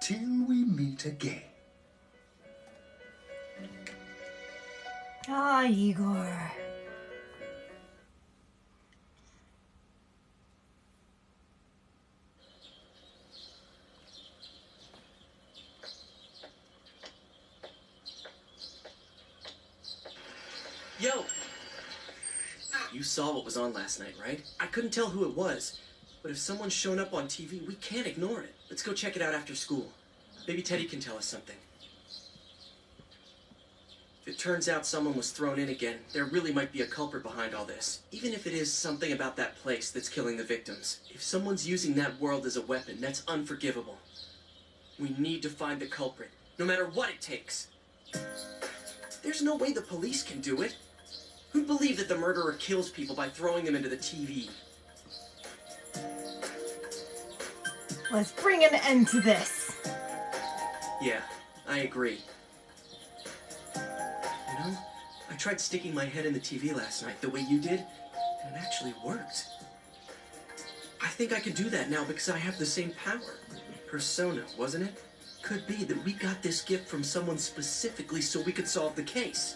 Till we meet again. Ah, Igor. Yo! You saw what was on last night, right? I couldn't tell who it was. But if someone's shown up on TV, we can't ignore it. Let's go check it out after school. Maybe Teddy can tell us something. If it turns out someone was thrown in again, there really might be a culprit behind all this. Even if it is something about that place that's killing the victims. If someone's using that world as a weapon, that's unforgivable. We need to find the culprit, no matter what it takes. There's no way the police can do it. Who'd believe that the murderer kills people by throwing them into the TV? Let's bring an end to this. Yeah, I agree. You know, I tried sticking my head in the TV last night the way you did, and it actually worked. I think I can do that now because I have the same power. Persona, wasn't it? Could be that we got this gift from someone specifically so we could solve the case.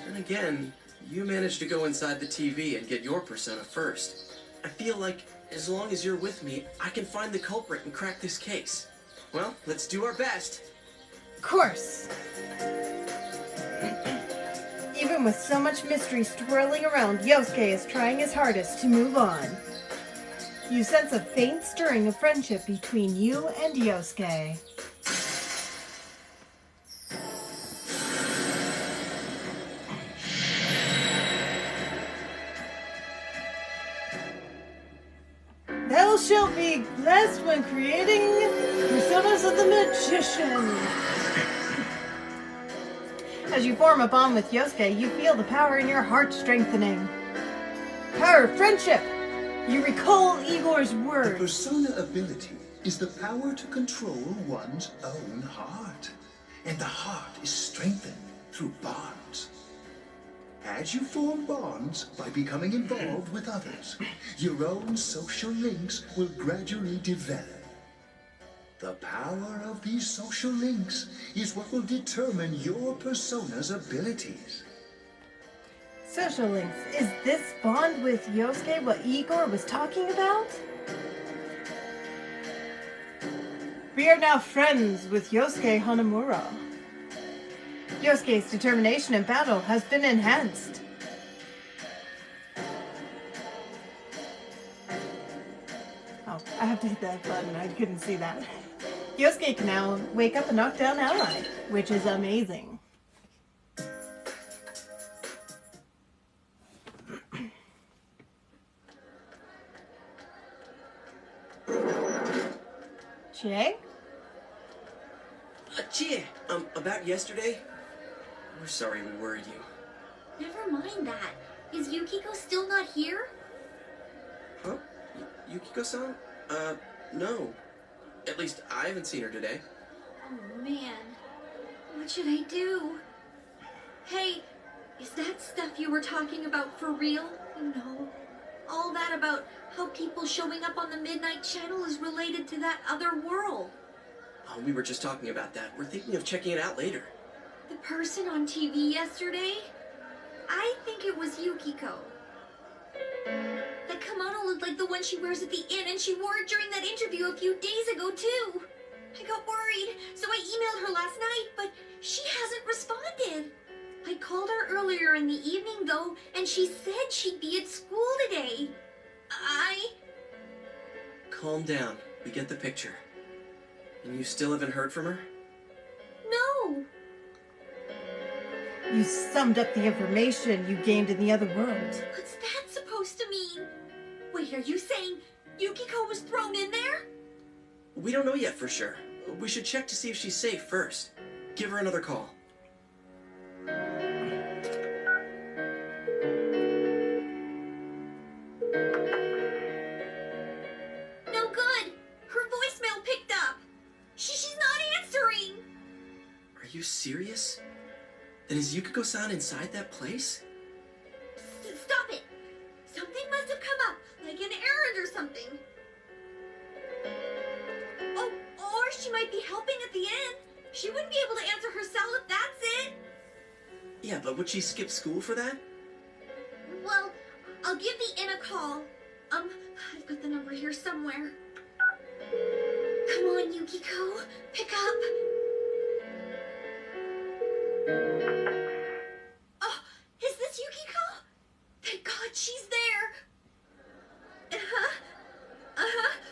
And again, you managed to go inside the TV and get your persona first. I feel like as long as you're with me, I can find the culprit and crack this case. Well, let's do our best. Of course. Even with so much mystery swirling around, Yosuke is trying his hardest to move on. You sense a faint stirring of friendship between you and Yosuke. Thou shalt be blessed when creating personas of the magician. As you form a bond with Yosuke, you feel the power in your heart strengthening. Power of friendship! You recall Igor's The words. persona ability is the power to control one's own heart. And the heart is strengthened through bonds. As you form bonds by becoming involved with others, your own social links will gradually develop. The power of these social links is what will determine your persona's abilities. Social links. Is this bond with Yosuke what Igor was talking about? We are now friends with Yosuke Hanamura. Yosuke's determination in battle has been enhanced. Oh, I have to hit that button. I couldn't see that. Yosuke can now wake up a knockdown ally, which is amazing. Che? Chie, about yesterday? We're sorry we worried you. Never mind that. Is Yukiko still not here? Huh? Yukiko-san? No. At least I haven't seen her today. Oh man. What should I do? Hey, is that stuff you were talking about for real? You know, all that about how people showing up on the Midnight Channel is related to that other world. Oh, we were just talking about that. We're thinking of checking it out later. The person on TV yesterday? I think it was Yukiko. That kimono looked like the one she wears at the inn, and she wore it during that interview a few days ago, too. I got worried, so I emailed her last night, but she hasn't responded. I called her earlier in the evening, though, and she said she'd be at school today. Calm down. We get the picture. And you still haven't heard from her? No. You summed up the information you gained in the other world. What's that supposed to mean? Wait, are you saying Yukiko was thrown in there? We don't know yet for sure. We should check to see if she's safe first. Give her another call. No good. Her voicemail picked up. She's not answering. Are you serious? Then is Yukiko-san inside that place? Stop it. Something must have come up, like an errand or something. Oh, or she might be helping at the inn. She wouldn't be able to answer her cell if that's it. Yeah, but would she skip school for that? Well, I'll give the inn a call. I've got the number here somewhere. Come on, Yukiko. Pick up. Oh, is this Yukiko? Thank God she's there.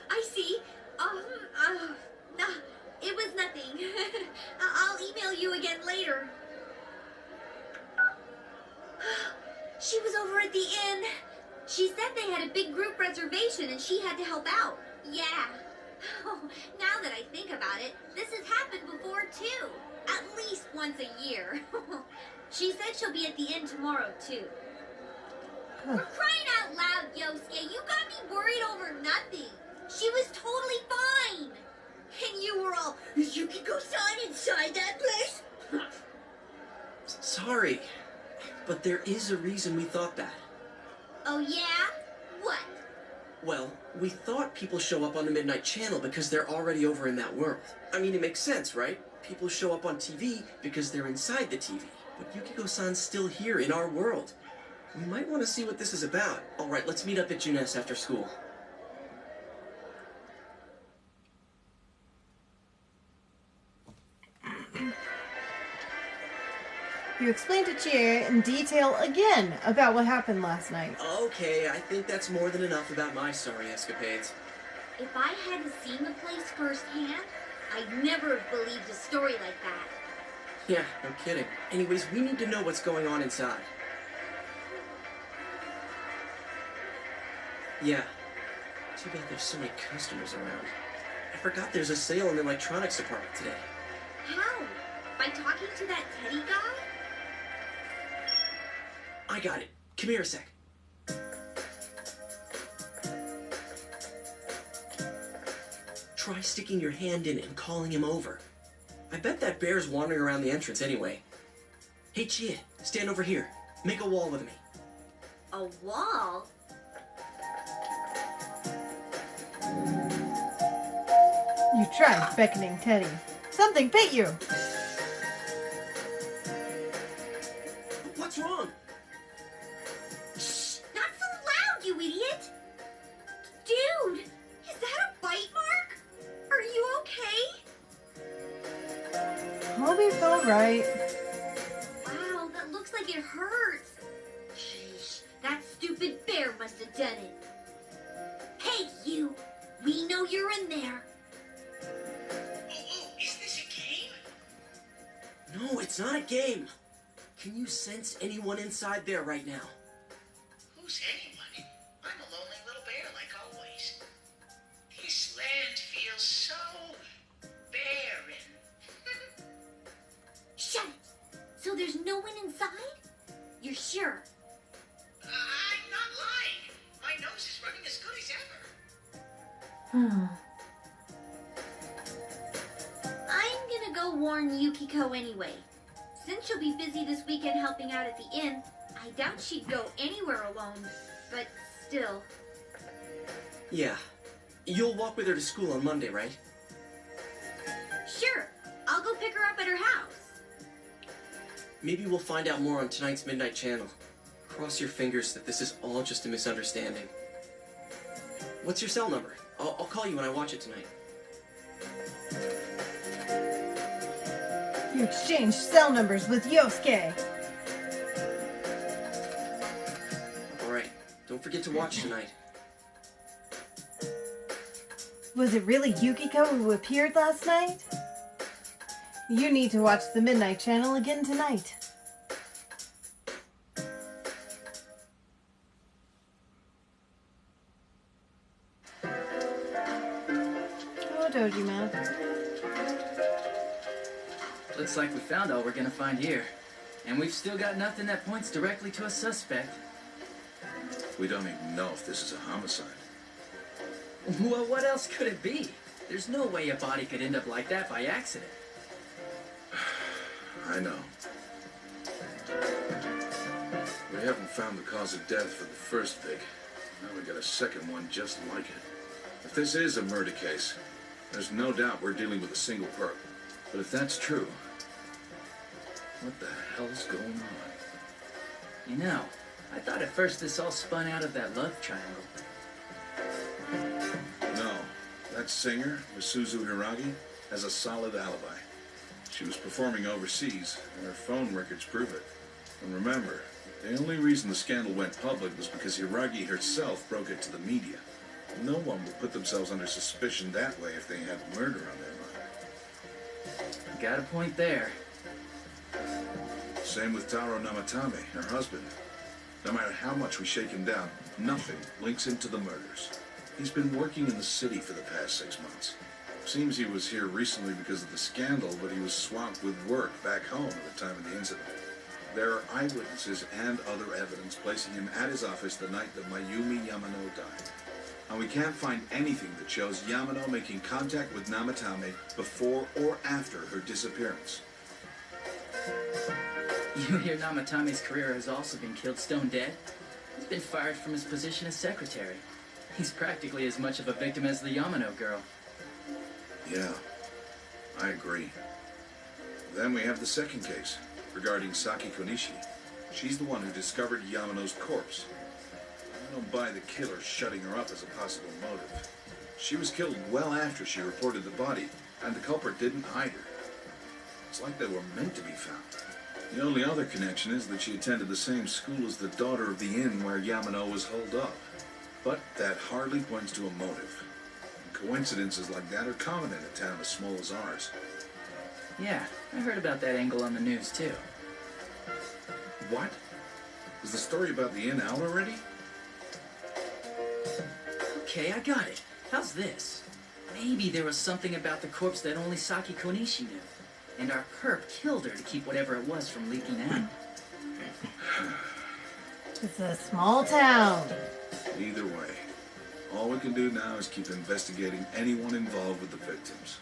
I see. It was nothing. I'll email you again later. She was over at the inn. She said they had a big group reservation and she had to help out. Yeah. Oh, now that I think about it, this has happened before too. At least once a year. She said she'll be at the inn tomorrow too. For crying out loud, Yosuke, you got me worried over nothing. She was totally fine. And you were all, is Yukiko-san inside that place? Sorry, but there is a reason we thought that. Oh yeah? What? Well, we thought people show up on the Midnight Channel because they're already over in that world. I mean, it makes sense, right? People show up on TV because they're inside the TV. But Yukiko-san's still here in our world. We might want to see what this is about. All right, let's meet up at Junes after school. You explained to Chie in detail again about what happened last night. Okay, I think that's more than enough about my sorry escapades. If I hadn't seen the place firsthand, I'd never have believed a story like that. Yeah, no kidding. Anyways, we need to know what's going on inside. Yeah. Too bad there's so many customers around. I forgot there's a sale in the electronics department today. How? By talking to that Teddy guy? I got it. Come here a sec. Try sticking your hand in and calling him over. I bet that bear's wandering around the entrance anyway. Hey, Chia, stand over here. Make a wall with me. A wall? You tried beckoning Teddy. Something bit you. What's wrong? Shh! Not so loud, you idiot! Dude! Is that a bite mark? Are you okay? Hope you feel right. Wow, that looks like it hurts. Sheesh, that stupid bear must have done it. Hey, you! We know you're in there. Oh, is this a game? No, it's not a game. Can you sense anyone inside there right now? Who's anyone? I'm a lonely little bear like always. This land feels so barren. Shut it! So there's no one inside? You're sure? I'm not lying. My nose is running as good as ever. I'm gonna go warn Yukiko anyway. Since she'll be busy this weekend helping out at the inn, I doubt she'd go anywhere alone. But still. Yeah. You'll walk with her to school on Monday, right? Sure. I'll go pick her up at her house. Maybe we'll find out more on tonight's Midnight Channel. Cross your fingers that this is all just a misunderstanding. What's your cell number? I'll call you when I watch it tonight. You exchanged cell numbers with Yosuke. Alright, don't forget to watch tonight. Was it really Yukiko who appeared last night? You need to watch the Midnight Channel again tonight. Oh, Doji Man. Looks like we found all we're gonna find here. And we've still got nothing that points directly to a suspect. We don't even know if this is a homicide. Well, what else could it be? There's no way a body could end up like that by accident. I know. We haven't found the cause of death for the first Vic. Now we got a second one just like it. If this is a murder case, there's no doubt we're dealing with a single perp. But if that's true, what the hell's going on? You know, I thought at first this all spun out of that love triangle. No. That singer, Misuzu Hiragi, has a solid alibi. She was performing overseas, and her phone records prove it. And remember, the only reason the scandal went public was because Hiragi herself broke it to the media. No one would put themselves under suspicion that way if they had murder on their mind. Got a point there. Same with Taro Namatame, her husband. No matter how much we shake him down, nothing links him to the murders. He's been working in the city for the past 6 months. Seems he was here recently because of the scandal, but he was swamped with work back home at the time of the incident. There are eyewitnesses and other evidence placing him at his office the night that Mayumi Yamano died. And we can't find anything that shows Yamano making contact with Namatame before or after her disappearance. You hear Namatame's career has also been killed stone dead? He's been fired from his position as secretary. He's practically as much of a victim as the Yamano girl. Yeah, I agree. Then we have the second case, regarding Saki Konishi. She's the one who discovered Yamano's corpse. I don't buy the killer shutting her up as a possible motive. She was killed well after she reported the body, and the culprit didn't hide her. It's like they were meant to be found. The only other connection is that she attended the same school as the daughter of the inn where Yamano was holed up. But that hardly points to a motive. Coincidences like that are common in a town as small as ours. Yeah, I heard about that angle on the news, too. What? Is the story about the inn out already? Okay, I got it. How's this? Maybe there was something about the corpse that only Saki Konishi knew. And our perp killed her to keep whatever it was from leaking out. It's a small town. Either way, all we can do now is keep investigating anyone involved with the victims.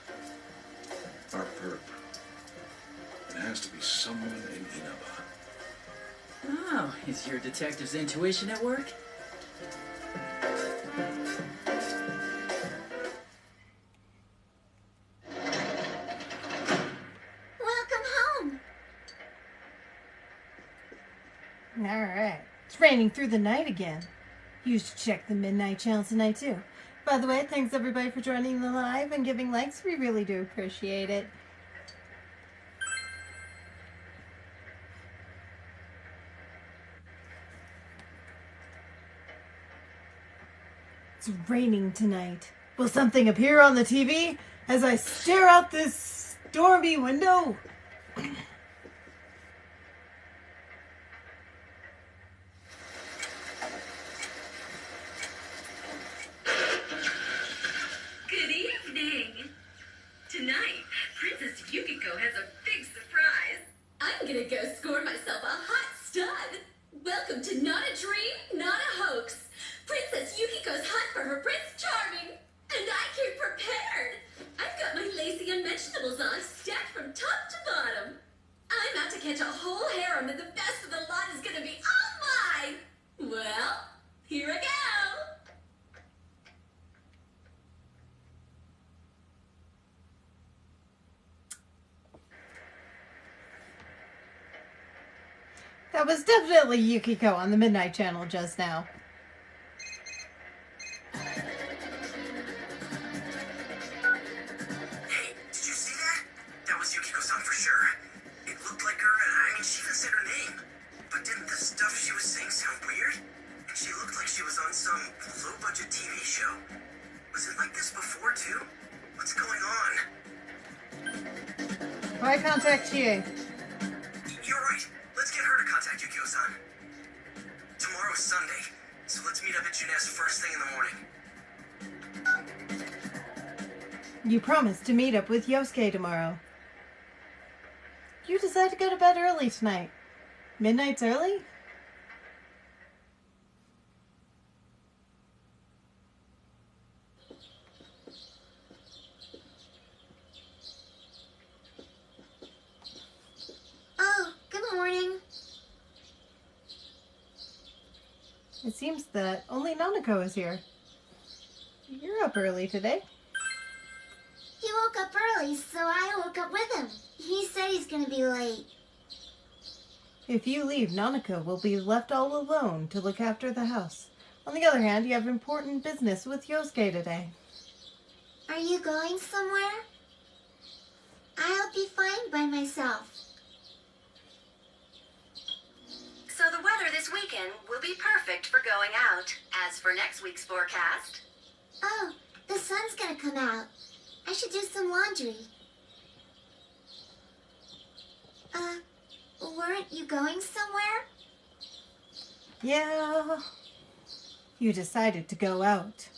Our perp. It has to be someone in Inaba. Oh, is your detective's intuition at work? Welcome home. Alright. It's raining through the night again. You should check the Midnight Channel tonight too. By the way, thanks everybody for joining the live and giving likes. We really do appreciate it. It's raining tonight. Will something appear on the TV as I stare out this stormy window? Good evening. Tonight, Princess Yukiko has a big surprise. I'm gonna go score myself a hot stud. Welcome to Not a Dream, Not a Hoax. Princess Yukiko's hunt for her Prince Charming. And I came prepared. I've got my lacy unmentionables on, stacked from top to bottom. I'm out to catch a whole harem, and the best of the lot is gonna be all mine. Well, here I go. That was definitely Yukiko on the Midnight Channel just now. Hey, did you see that? That was Yukiko-san for sure. It looked like her, and I mean, she even said her name. But didn't the stuff she was saying sound weird? And she looked like she was on some low-budget TV show. Was it like this before, too? What's going on? Why contact Chie? You're right. Let's get her to contact Yukio-san. Tomorrow's Sunday, so let's meet up at Junes first thing in the morning. You promised to meet up with Yosuke tomorrow. You decided to go to bed early tonight. Midnight's early? Oh, good morning. It seems that only Nanako is here. You're up early today. He woke up early, so I woke up with him. He said he's gonna be late. If you leave, Nanako will be left all alone to look after the house. On the other hand, you have important business with Yosuke today. Are you going somewhere? I'll be fine by myself. So the weather this weekend will be perfect for going out. As for next week's forecast, Oh, the sun's gonna come out. I should do some laundry. Weren't you going somewhere? Yeah. You decided to go out.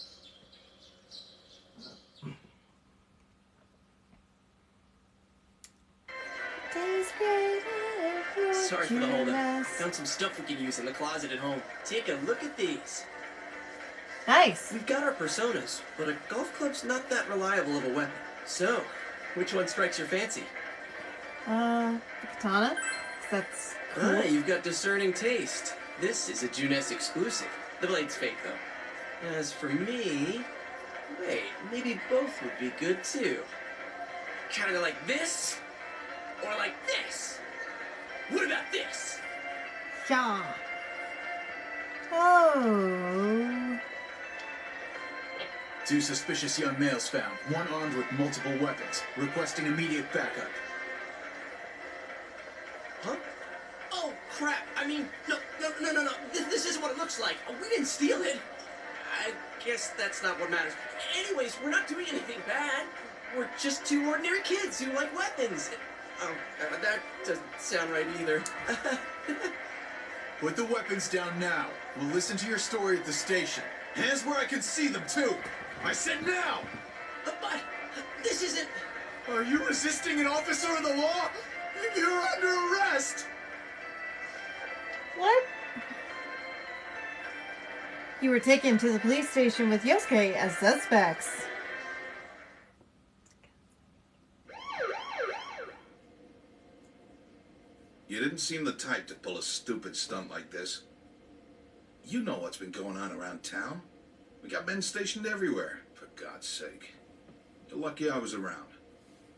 Sorry for the holdup. Found some stuff we can use in the closet at home. Take a look at these. Nice. We've got our personas, but a golf club's not that reliable of a weapon. So, which one strikes your fancy? The katana? That's cool. Ah, you've got discerning taste. This is a Junes exclusive. The blade's fake, though. As for me... Wait, maybe both would be good, too. Kinda like this? Or like this? What about this? Yeah. Oh. 2 suspicious young males found, one armed with multiple weapons, requesting immediate backup. Huh? crap. I mean, no. This isn't what it looks like. We didn't steal it. I guess that's not what matters. Anyways, we're not doing anything bad. We're just two ordinary kids who like weapons. Oh, that doesn't sound right either. Put the weapons down now. We'll listen to your story at the station. Hands where I can see them, too. I said now! But this isn't... Are you resisting an officer of the law? You're under arrest! What? You were taken to the police station with Yosuke as suspects. You didn't seem the type to pull a stupid stunt like this. You know what's been going on around town. We got men stationed everywhere, for God's sake. You're lucky I was around.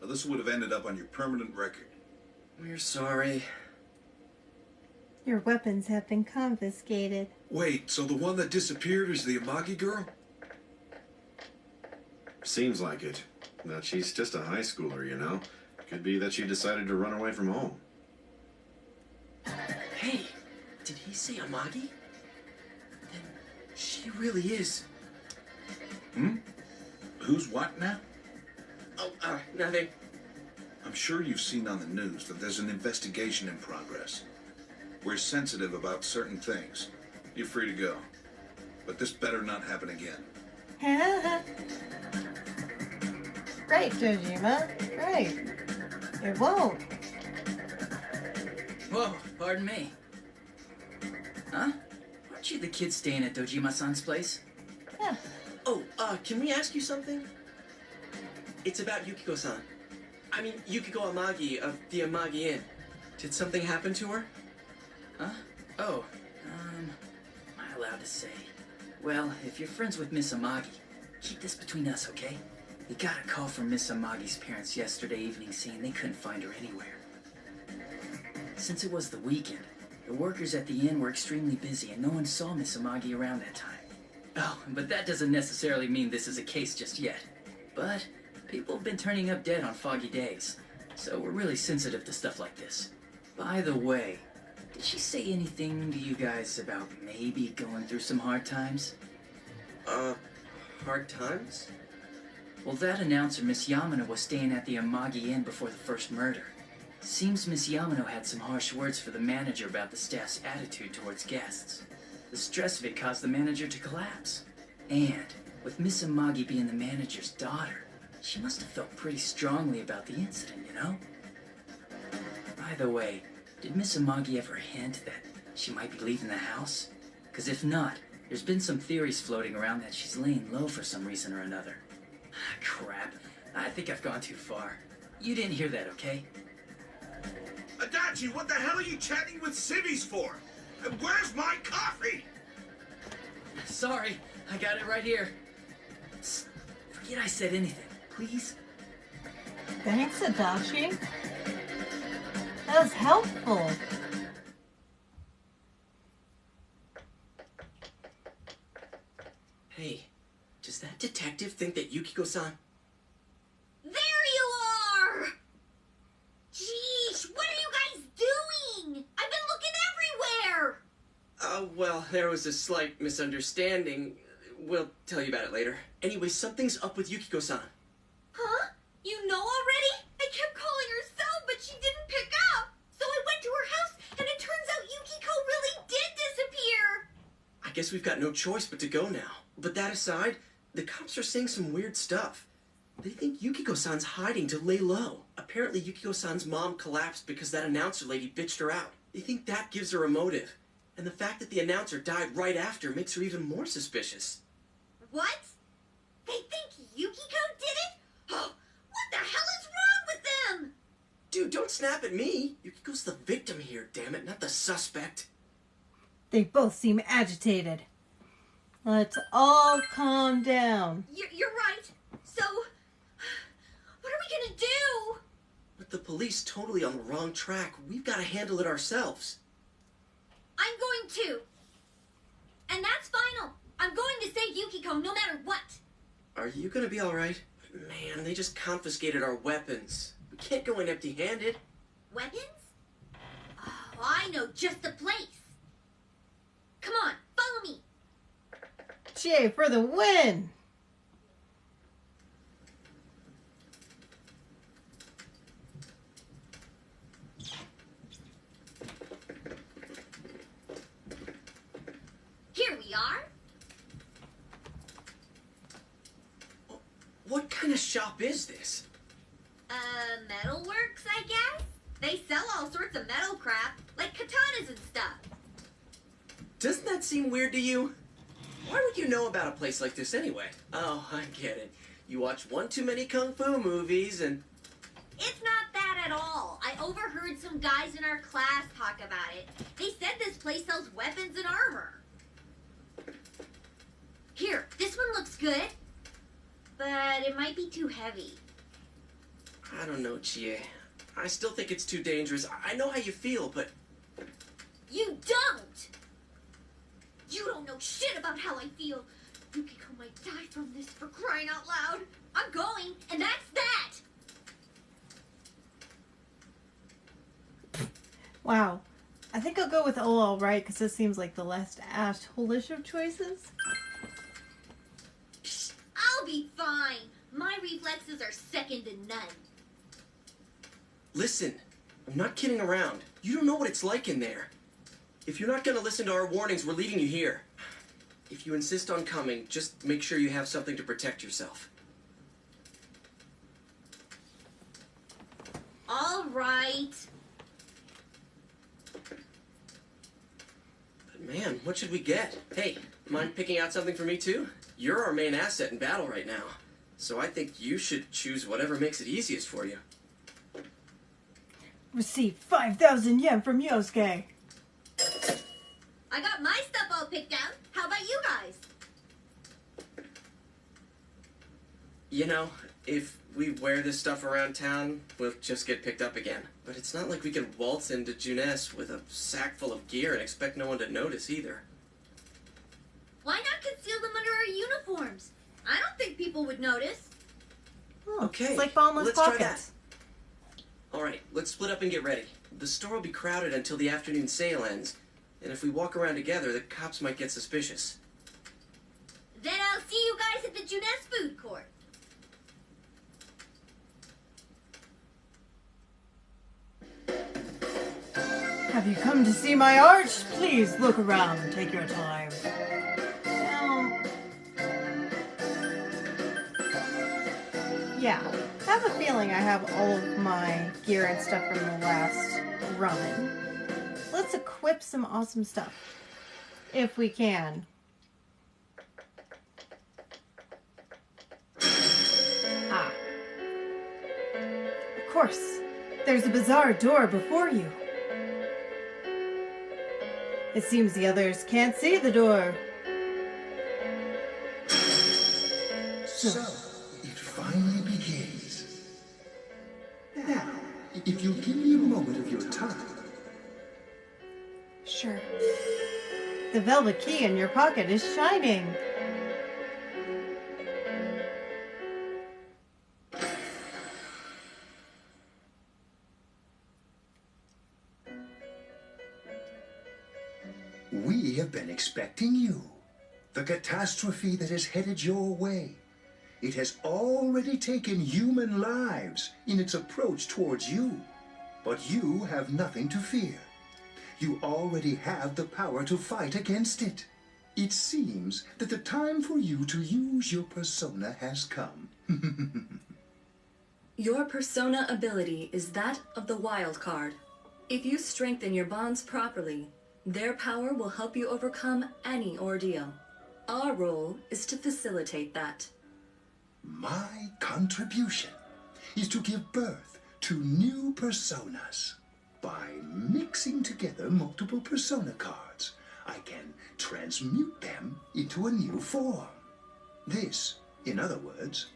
Or this would have ended up on your permanent record. We're sorry. Your weapons have been confiscated. Wait, so the one that disappeared is the Amagi girl? Seems like it. But she's just a high schooler, you know? Could be that she decided to run away from home. Hey, did he say Amagi? Then she really is. Hmm? Who's what now? Oh, nothing. I'm sure you've seen on the news that there's an investigation in progress. We're sensitive about certain things. You're free to go. But this better not happen again. Right, Dojima. Right. It won't. Whoa, pardon me. Huh? Aren't you the kid staying at Dojima-san's place? Yeah. Oh, can we ask you something? It's about Yukiko-san. I mean, Yukiko Amagi of the Amagi Inn. Did something happen to her? Huh? Oh, am I allowed to say? Well, if you're friends with Miss Amagi, keep this between us, okay? We got a call from Miss Amagi's parents yesterday evening saying they couldn't find her anywhere. Since it was the weekend, the workers at the inn were extremely busy and no one saw Miss Amagi around that time. Oh, but that doesn't necessarily mean this is a case just yet. But people have been turning up dead on foggy days, so we're really sensitive to stuff like this. By the way, did she say anything to you guys about maybe going through some hard times? Hard times? Well, that announcer, Miss Yamano, was staying at the Amagi Inn before the first murder. Seems Miss Yamano had some harsh words for the manager about the staff's attitude towards guests. The stress of it caused the manager to collapse. And, with Miss Amagi being the manager's daughter, she must have felt pretty strongly about the incident, you know? By the way, did Miss Amagi ever hint that she might be leaving the house? Because if not, there's been some theories floating around that she's laying low for some reason or another. Crap. I think I've gone too far. You didn't hear that, okay? Adachi, what the hell are you chatting with civvies for? And where's my coffee? Sorry, I got it right here. Psst, forget I said anything, please. Thanks, Adachi. That was helpful. Hey, does that detective think that Yukiko-san... There you are! Jeez, what are you guys doing? I've been looking everywhere! Well, there was a slight misunderstanding. We'll tell you about it later. Anyway, something's up with Yukiko-san. Huh? You know already? I kept calling her cell, but she didn't pick up. So I went to her house, and it turns out Yukiko really did disappear. I guess we've got no choice but to go now. But that aside, the cops are saying some weird stuff. They think Yukiko-san's hiding to lay low. Apparently Yukiko-san's mom collapsed because that announcer lady bitched her out. They think that gives her a motive. And the fact that the announcer died right after makes her even more suspicious. What? They think Yukiko did it? Oh, what the hell is wrong with them? Dude, don't snap at me. Yukiko's the victim here, damn it, not the suspect. They both seem agitated. Let's all calm down. You're right. So, what are we gonna do? With the police totally on the wrong track, we've got to handle it ourselves. I'm going to. And that's final. I'm going to save Yukiko no matter what. Are you gonna be alright? Man, they just confiscated our weapons. We can't go in empty-handed. Weapons? I know just the place. Come on, follow me. Jay for the win! Here we are. What kind of shop is this? Metalworks, I guess? They sell all sorts of metal crap, like katanas and stuff. Doesn't that seem weird to you? Why would you know about a place like this anyway? Oh, I get it. You watch one too many kung fu movies and... It's not that at all. I overheard some guys in our class talk about it. They said this place sells weapons and armor. Here, this one looks good, but it might be too heavy. I don't know, Chie. I still think it's too dangerous. I know how you feel, but... You don't! You don't know shit about how I feel. Yukiko might die from this, for crying out loud. I'm going, and that's that! Wow. I think I'll go with all right, because this seems like the less asshole-ish of choices. I'll be fine. My reflexes are second to none. Listen, I'm not kidding around. You don't know what it's like in there. If you're not gonna listen to our warnings, we're leaving you here. If you insist on coming, just make sure you have something to protect yourself. All right. But man, what should we get? Hey, mind picking out something for me too? You're our main asset in battle right now. So I think you should choose whatever makes it easiest for you. Receive 5,000 yen from Yosuke. I got my stuff all picked out. How about you guys? You know, if we wear this stuff around town, we'll just get picked up again. But it's not like we can waltz into Junes with a sack full of gear and expect no one to notice either. Why not conceal them under our uniforms? I don't think people would notice. Oh, Okay, it's like bottomless let's try pockets. that. All right, let's split up and get ready. The store will be crowded until the afternoon sale ends. And if we walk around together, the cops might get suspicious. Then I'll see you guys at the Junes food court. Have you come to see my art? Please look around. Take your time. Now, yeah, I have a feeling I have all of my gear and stuff from the last run. Let's equip some awesome stuff. If we can. Ah. Of course. There's a bizarre door before you. It seems the others can't see the door. So, it finally begins. Now, if you'll give me a moment of your time. Sure. The velvet key in your pocket is shining. We have been expecting you. The catastrophe that is headed your way. It has already taken human lives in its approach towards you. But you have nothing to fear. You already have the power to fight against it. It seems that the time for you to use your persona has come. Your persona ability is that of the wild card. If you strengthen your bonds properly, their power will help you overcome any ordeal. Our role is to facilitate that. My contribution is to give birth to new personas. By mixing together multiple persona cards, I can transmute them into a new form. This, in other words,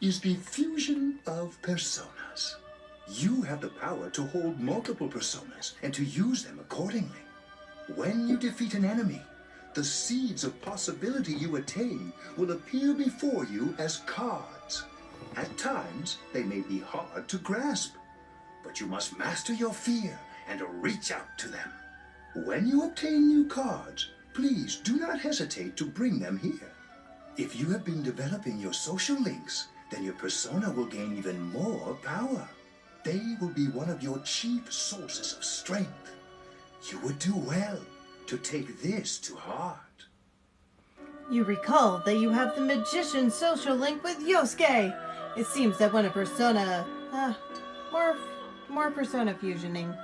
is the fusion of personas. You have the power to hold multiple personas and to use them accordingly. When you defeat an enemy, the seeds of possibility you attain will appear before you as cards. At times, they may be hard to grasp, but you must master your fear and reach out to them. When you obtain new cards, please do not hesitate to bring them here. If you have been developing your social links, then your persona will gain even more power. They will be one of your chief sources of strength. You would do well to take this to heart. You recall that you have the magician's social link with Yosuke. It seems that when a persona... more persona fusioning.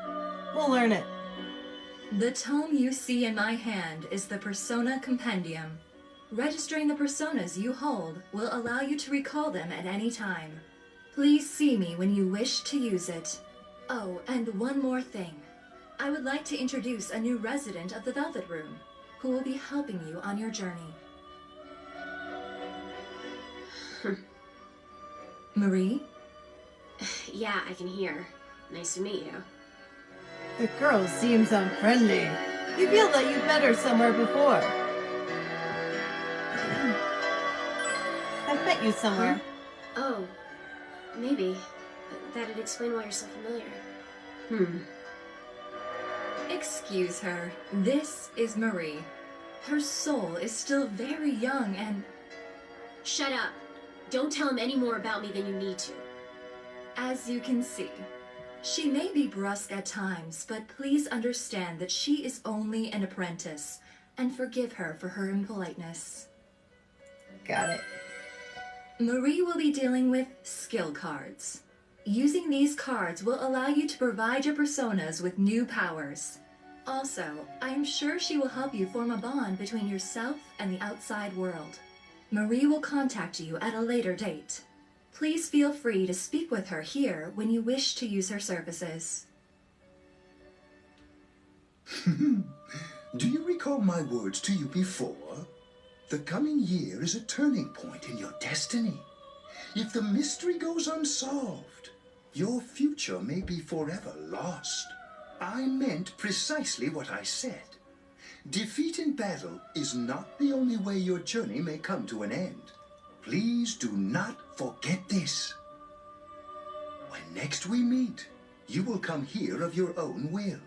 We'll learn it. The tome you see in my hand is the Persona Compendium. Registering the personas you hold will allow you to recall them at any time. Please see me when you wish to use it. Oh, and one more thing. I would like to introduce a new resident of the Velvet Room, who will be helping you on your journey. Marie? Yeah, I can hear. Nice to meet you. The girl seems unfriendly. You feel that you've met her somewhere before. I've met you somewhere. Oh, maybe. That'd explain why you're so familiar. Excuse her. This is Marie. Her soul is still very young and... Shut up. Don't tell him any more about me than you need to. As you can see, she may be brusque at times, but please understand that she is only an apprentice, and forgive her for her impoliteness. Got it. Marie will be dealing with skill cards. Using these cards will allow you to provide your personas with new powers. Also, I am sure she will help you form a bond between yourself and the outside world. Marie will contact you at a later date. Please feel free to speak with her here when you wish to use her services. Do you recall my words to you before? The coming year is a turning point in your destiny. If the mystery goes unsolved, your future may be forever lost. I meant precisely what I said. Defeat in battle is not the only way your journey may come to an end. Please do not forget this. When next we meet, you will come here of your own will.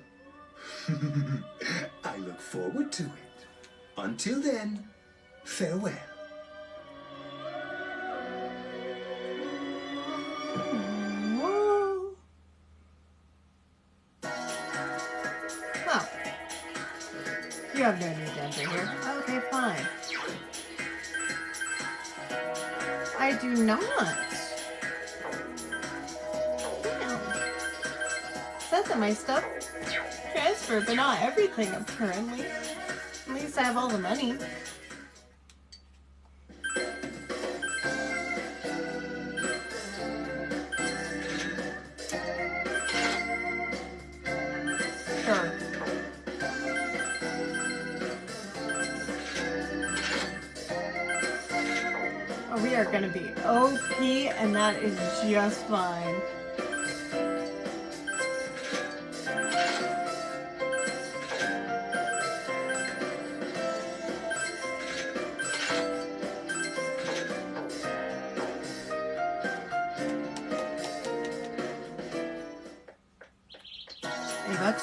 I look forward to it. Until then, farewell. Well, you have no need to enter here. Okay, fine. I do not. Damn. Said that my stuff transferred, but not everything apparently. At least I have all the money. Sure. Oh, we are gonna be OP, and that is just fine. $8.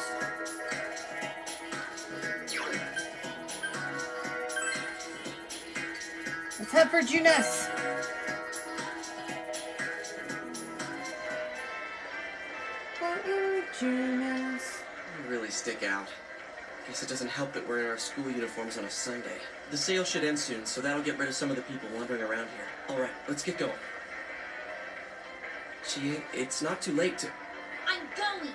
Let's head for Juness. Juness. You really stick out. Guess it doesn't help that we're in our school uniforms on a Sunday. The sale should end soon, so that'll get rid of some of the people wandering around here. Alright, let's get going. Gee, it's not too late to... I'm going!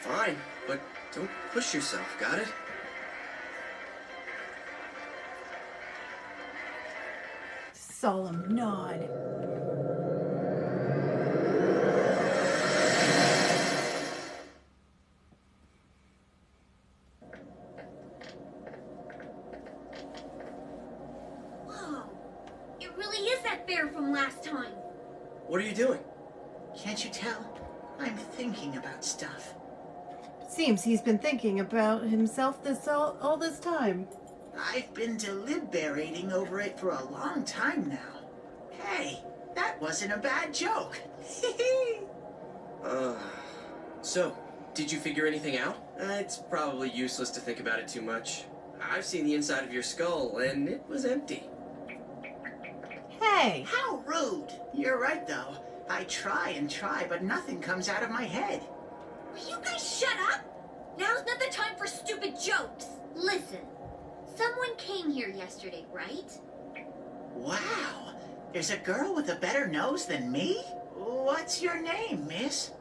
Fine, but don't push yourself, got it? Solemn nod. Whoa! It really is that bear from last time. What are you doing? Can't you tell? I'm thinking about stuff. Seems he's been thinking about himself all this time. I've been deliberating over it for a long time now. Hey, that wasn't a bad joke. So, Did you figure anything out? It's probably useless to think about it too much. I've seen the inside of your skull, and it was empty. Hey! How rude! You're right, though. I try and try, but nothing comes out of my head. Will you guys shut up? Now's not the time for stupid jokes. Listen, someone came here yesterday, right? Wow! There's a girl with a better nose than me? What's your name, miss?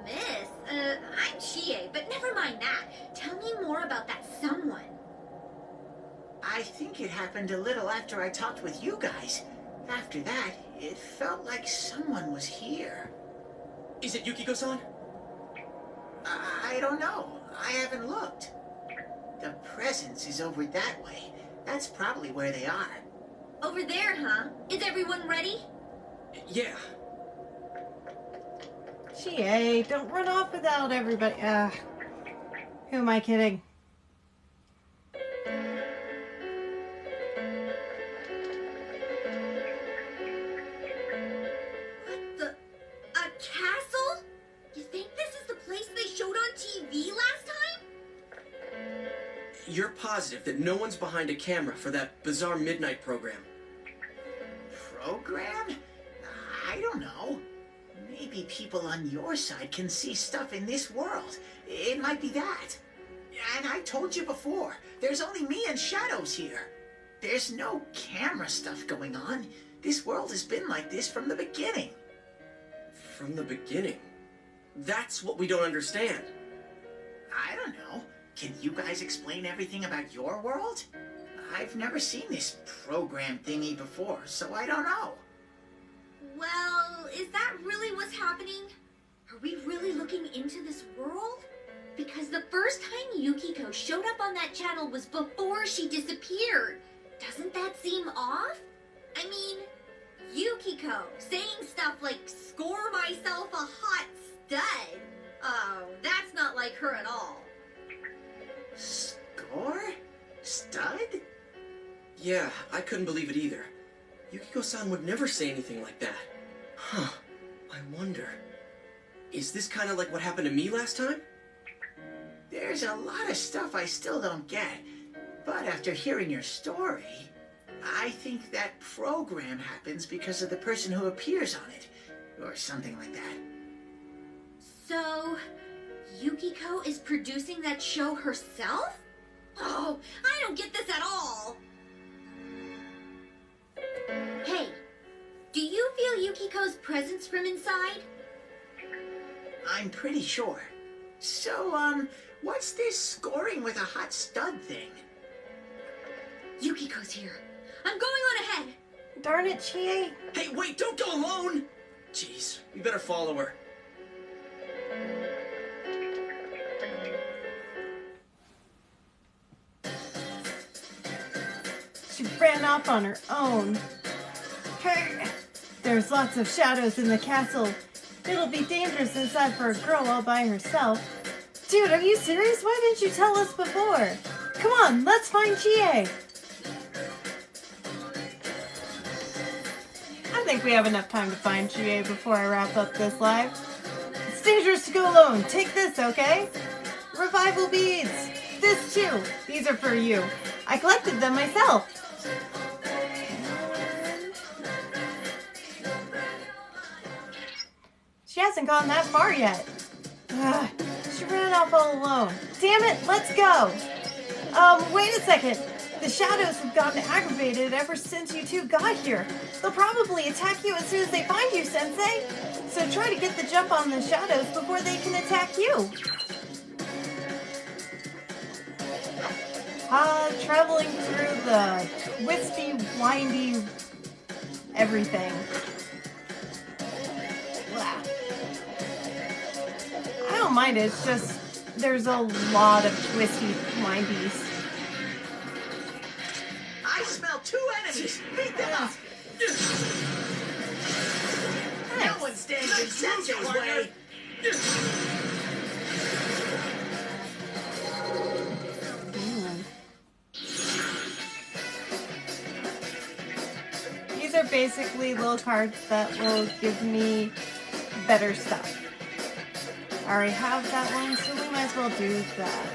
Miss? I'm Chie, but never mind that. Tell me more about that someone. I think it happened a little after I talked with you guys. After that, it felt like someone was here. Is it Yukiko-san? I don't know. I haven't looked. The presence is over that way. That's probably where they are. Over there, huh? Is everyone ready? Yeah. Chie, don't run off without everybody. Who am I kidding? What the? A castle? You think this is the place they showed on TV last time? You're positive that no one's behind a camera for that bizarre midnight program? Program? I don't know. Maybe people on your side can see stuff in this world. It might be that. And I told you before, there's only me and Shadows here. There's no camera stuff going on. This world has been like this from the beginning. From the beginning? That's what we don't understand. I don't know. Can you guys explain everything about your world? I've never seen this program thingy before, so I don't know. Well, is that really what's happening? Are we really looking into this world? Because the first time Yukiko showed up on that channel was before she disappeared. Doesn't that seem off? I mean, Yukiko saying stuff like, "Score myself a hot stud." Oh, that's not like her at all. Score? Stud? Yeah, I couldn't believe it either. Yukiko-san would never say anything like that. Huh. I wonder. Is this kind of like what happened to me last time? There's a lot of stuff I still don't get. But after hearing your story, I think that program happens because of the person who appears on it. Or something like that. So, Yukiko is producing that show herself? Oh, I don't get this at all. Hey, do you feel Yukiko's presence from inside? I'm pretty sure. So, what's this scoring with a hot stud thing? Yukiko's here. I'm going on ahead. Darn it, Chie. Hey, wait, don't go alone! Jeez, we better follow her. She ran off on her own. Hey, there's lots of shadows in the castle. It'll be dangerous inside for a girl all by herself. Dude, are you serious? Why didn't you tell us before? Come on, let's find Chie. I think we have enough time to find Chie before I wrap up this live. It's dangerous to go alone. Take this, okay? Revival beads. This too. These are for you. I collected them myself. She hasn't gone that far yet. Ugh, she ran off all alone. Damn it, let's go. Wait a second. The shadows have gotten aggravated ever since you two got here. They'll probably attack you as soon as they find you, Sensei. So try to get the jump on the shadows before they can attack you. Traveling through the twisty, windy everything. Blah. I don't mind it, it's just there's a lot of twisty windies. I smell 2 enemies! Beat them up! No one stands in Sensei's way! These are basically little cards that will give me better stuff. I already have that one, so we might as well do that.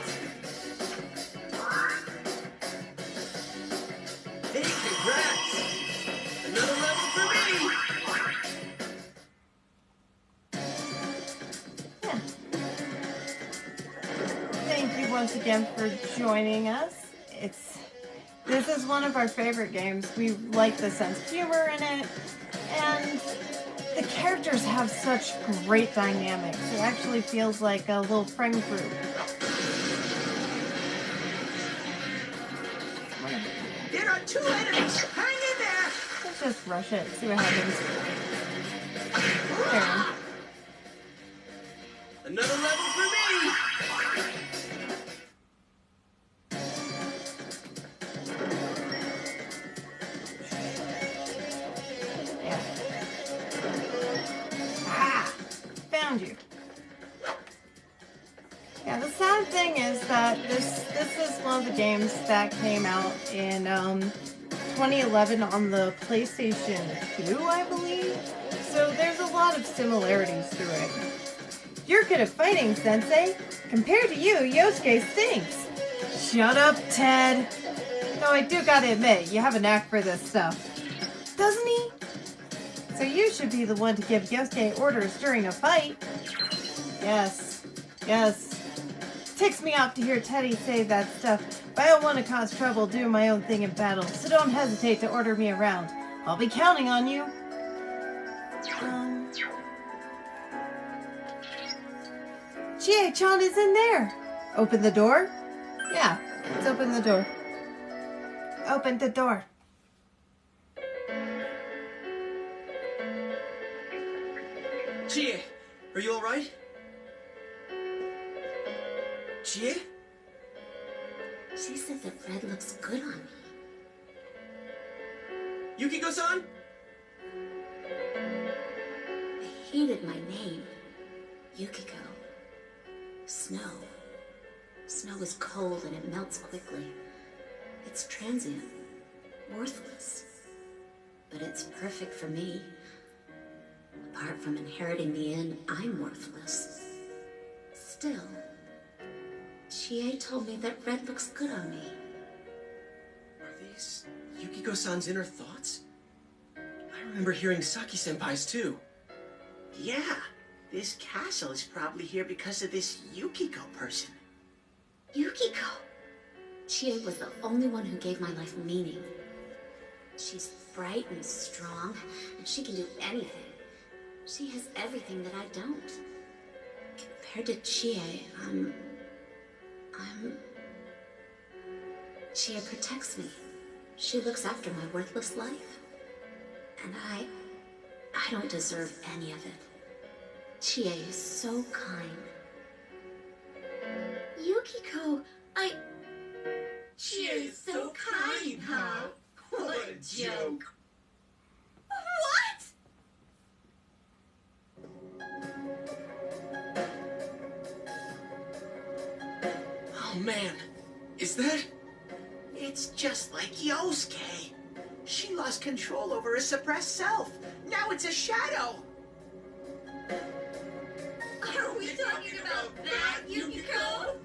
Hey, congrats! Another level for me! Yeah. Thank you once again for joining us. This is one of our favorite games. We like the sense of humor in it, and the characters have such great dynamics. It actually feels like a little friend group. There are 2 enemies! Hang in there! Let's just rush it, see what happens. There. Another level for me! Found you. Yeah, the sad thing is that this is one of the games that came out in 2011 on the PlayStation 2, I believe. So there's a lot of similarities to it. You're good at fighting, Sensei. Compared to you, Yosuke stinks. Shut up, Ted. Though I do gotta admit, you have a knack for this stuff. Doesn't he? So you should be the one to give Yosuke orders during a fight. Yes. Ticks me off to hear Teddy say that stuff, but I don't want to cause trouble doing my own thing in battle, so don't hesitate to order me around. I'll be counting on you. Chie-chan is in there. Open the door? Yeah, let's open the door. Open the door. Chie, are you alright? Chie? She said that red looks good on me. Yukiko-san? I hated my name. Yukiko. Snow. Snow is cold and it melts quickly. It's transient. Worthless. But it's perfect for me. Apart from inheriting the inn, I'm worthless. Still, Chie told me that red looks good on me. Are these Yukiko-san's inner thoughts? I remember hearing Saki-senpai's too. Yeah, this castle is probably here because of this Yukiko person. Yukiko! Chie was the only one who gave my life meaning. She's bright and strong, and she can do anything. She has everything that I don't. Compared to Chie, Chie protects me. She looks after my worthless life. And I don't deserve any of it. Chie is so kind. Yukiko, Chie is so kind, huh? What a joke. What? Oh man, is that? It's just like Yosuke. She lost control over her suppressed self. Now it's a shadow. Are we talking about that, Yukiko?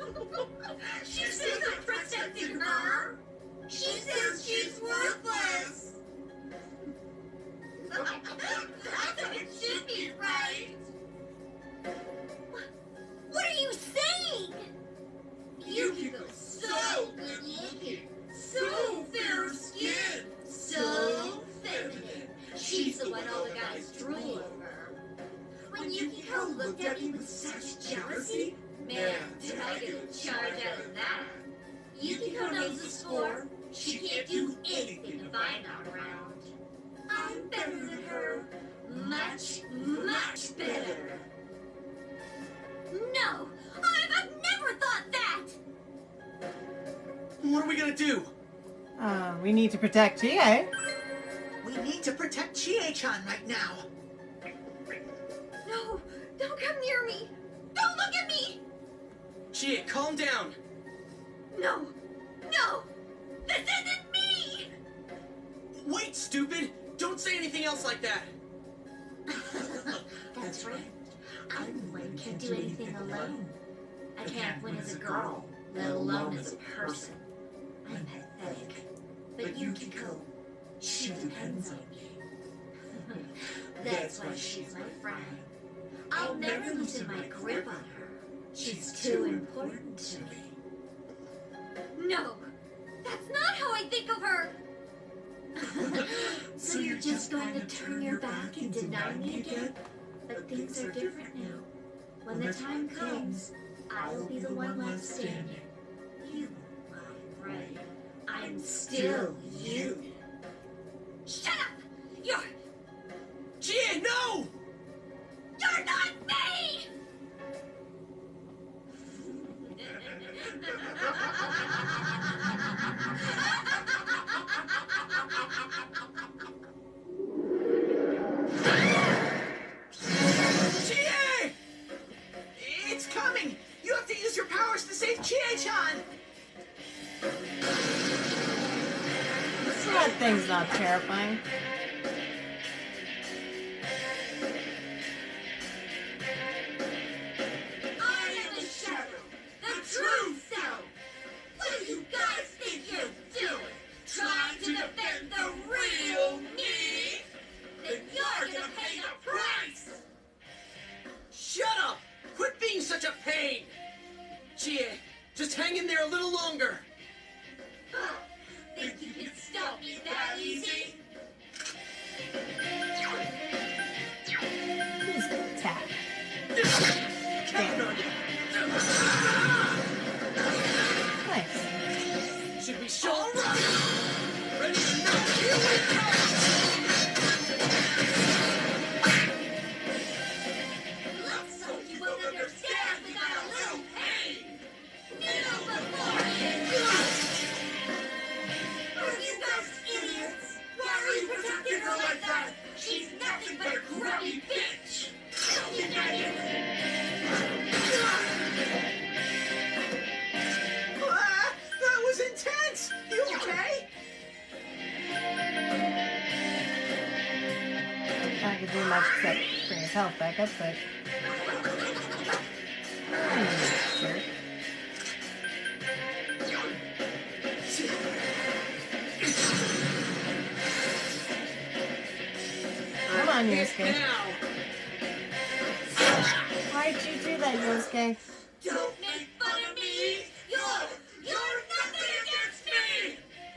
She says I'm protecting her. She says she's worthless. That's how it should be, right? What are you saying? Yukiko's so good looking, so fair of skin, so feminine. She's the one all the guys drool over. When Yukiko looked at me with such jealousy, man, did I get a charge out of that. Yukiko knows the score. She can't do anything if I'm not around. I'm better than her. Much, much better. No! I've never thought that! What are we gonna do? We need to protect Chie. We need to protect Chie-chan right now. No! Don't come near me! Don't look at me! Chie, calm down. No! No! This isn't me! Wait, stupid! Don't say anything else like that. That's right. I'm one can't do anything alone. I can't win as a girl, let alone as a person. I'm pathetic. But Yukiko, she depends on me. That's why she's my friend. I'll never loosen my grip on her. She's too important to me. No, that's not how I think of her. So you're just going to turn your back and deny me again? But things are different now. When the time comes, I'll be the one left standing. You won't lie, right? I'm still you. Shut up! You're Chie, no! You're not me! Chie! It's coming! You have to use your powers to save Chie-chan! That thing's not terrifying. I am the shadow, the true self. What do you guys think you're doing? Trying to defend the real me? Then you're gonna pay the price! Shut up! Quit being such a pain! Chie, just hang in there a little longer. Think you can stop me that easy? Tap. Count on you. Nice. Should we show? All right. Ready or not, here we go! Looks like you won't understand without a little pain! Kneel before me! Are you guys idiots? Why are you protecting her like that? She's nothing but a grubby bitch! That was intense! You okay? Not gonna do much except bring his health back up, but. Sure. Come on, Yosuke. Why'd you do that, Yosuke? Don't make fun of me! You're nothing against me!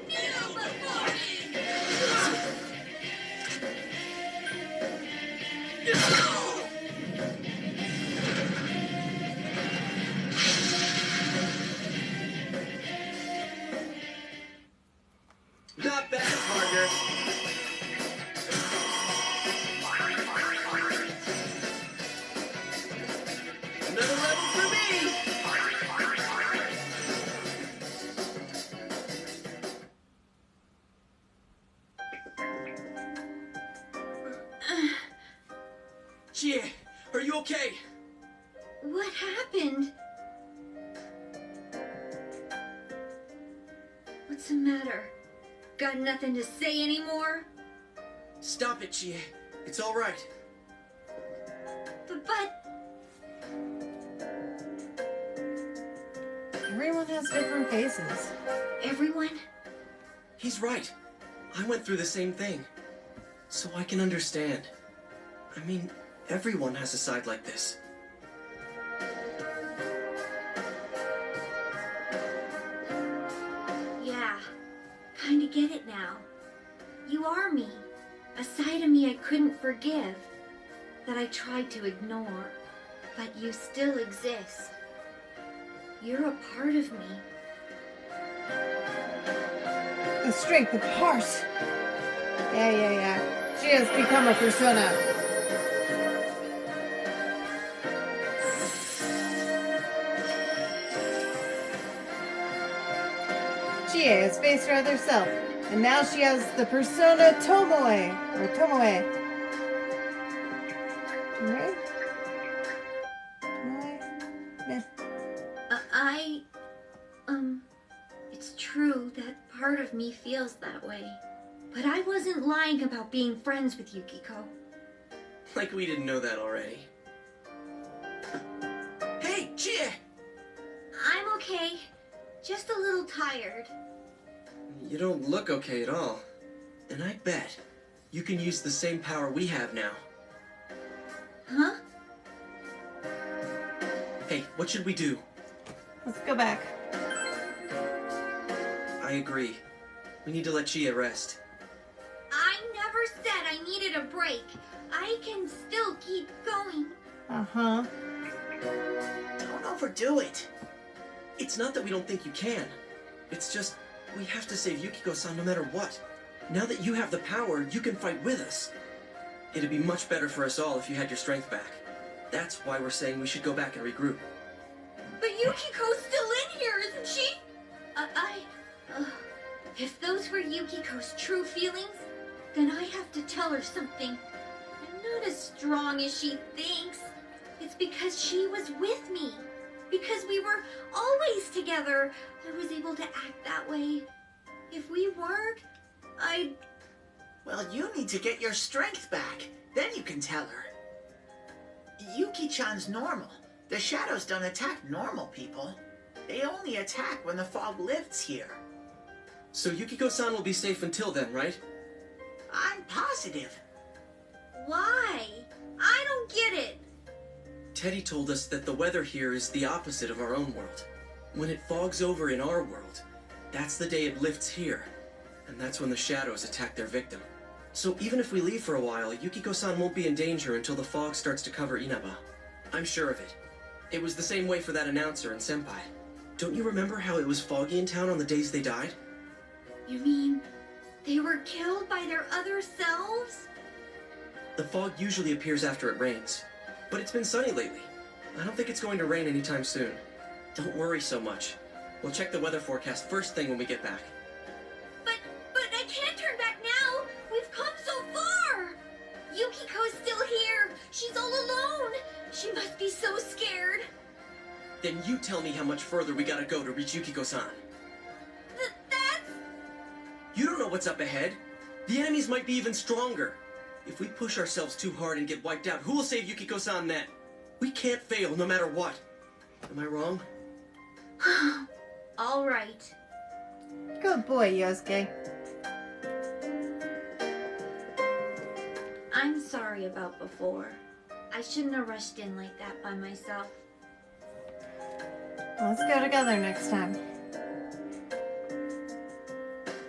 Kneel before me! Not bad, partner. Another level for me! Chie, are you okay? What happened? What's the matter? Got nothing to say anymore? Stop it, Chie. It's all right. But Everyone has different faces. everyone? He's right. I went through the same thing. So I can understand. I mean, everyone has a side like this. Yeah, kinda get it now. You are me. A side of me I couldn't forgive. That I tried to ignore. But you still exist. You're a part of me. The strength of heart. Yeah. She has become a persona. Chie has faced her other self, and now she has the persona Tomoe, or Tomoe. Right? It's true that part of me feels that way. But I wasn't lying about being friends with Yukiko. Like we didn't know that already. Chie! I'm okay. Just a little tired. You don't look okay at all. And I bet you can use the same power we have now. Huh? Hey, what should we do? Let's go back. I agree. We need to let Chia rest. I never said I needed a break. I can still keep going. Uh-huh. Don't overdo it. It's not that we don't think you can. It's just, we have to save Yukiko-san no matter what. Now that you have the power, you can fight with us. It'd be much better for us all if you had your strength back. That's why we're saying we should go back and regroup. But Yukiko's still in here, isn't she? If those were Yukiko's true feelings, then I have to tell her something. I'm not as strong as she thinks. It's because she was with me. Because we were always together, I was able to act that way. If we weren't, I'd... Well, you need to get your strength back. Then you can tell her. Yuki-chan's normal. The shadows don't attack normal people. They only attack when the fog lifts here. So Yukiko-san will be safe until then, right? I'm positive. Why? I don't get it. Teddy told us that the weather here is the opposite of our own world. When it fogs over in our world, that's the day it lifts here. And that's when the shadows attack their victim. So even if we leave for a while, Yukiko-san won't be in danger until the fog starts to cover Inaba. I'm sure of it. It was the same way for that announcer and Senpai. Don't you remember how it was foggy in town on the days they died? You mean they were killed by their other selves? The fog usually appears after it rains. But it's been sunny lately. I don't think it's going to rain anytime soon. Don't worry so much. We'll check the weather forecast first thing when we get back. But I can't turn back now. We've come so far. Yukiko's still here. She's all alone. She must be so scared. Then you tell me how much further we gotta go to reach Yukiko-san. That's... You don't know what's up ahead. The enemies might be even stronger. If we push ourselves too hard and get wiped out, who will save Yukiko-san then? We can't fail no matter what. Am I wrong? All right. Good boy, Yosuke. I'm sorry about before. I shouldn't have rushed in like that by myself. Let's go together next time.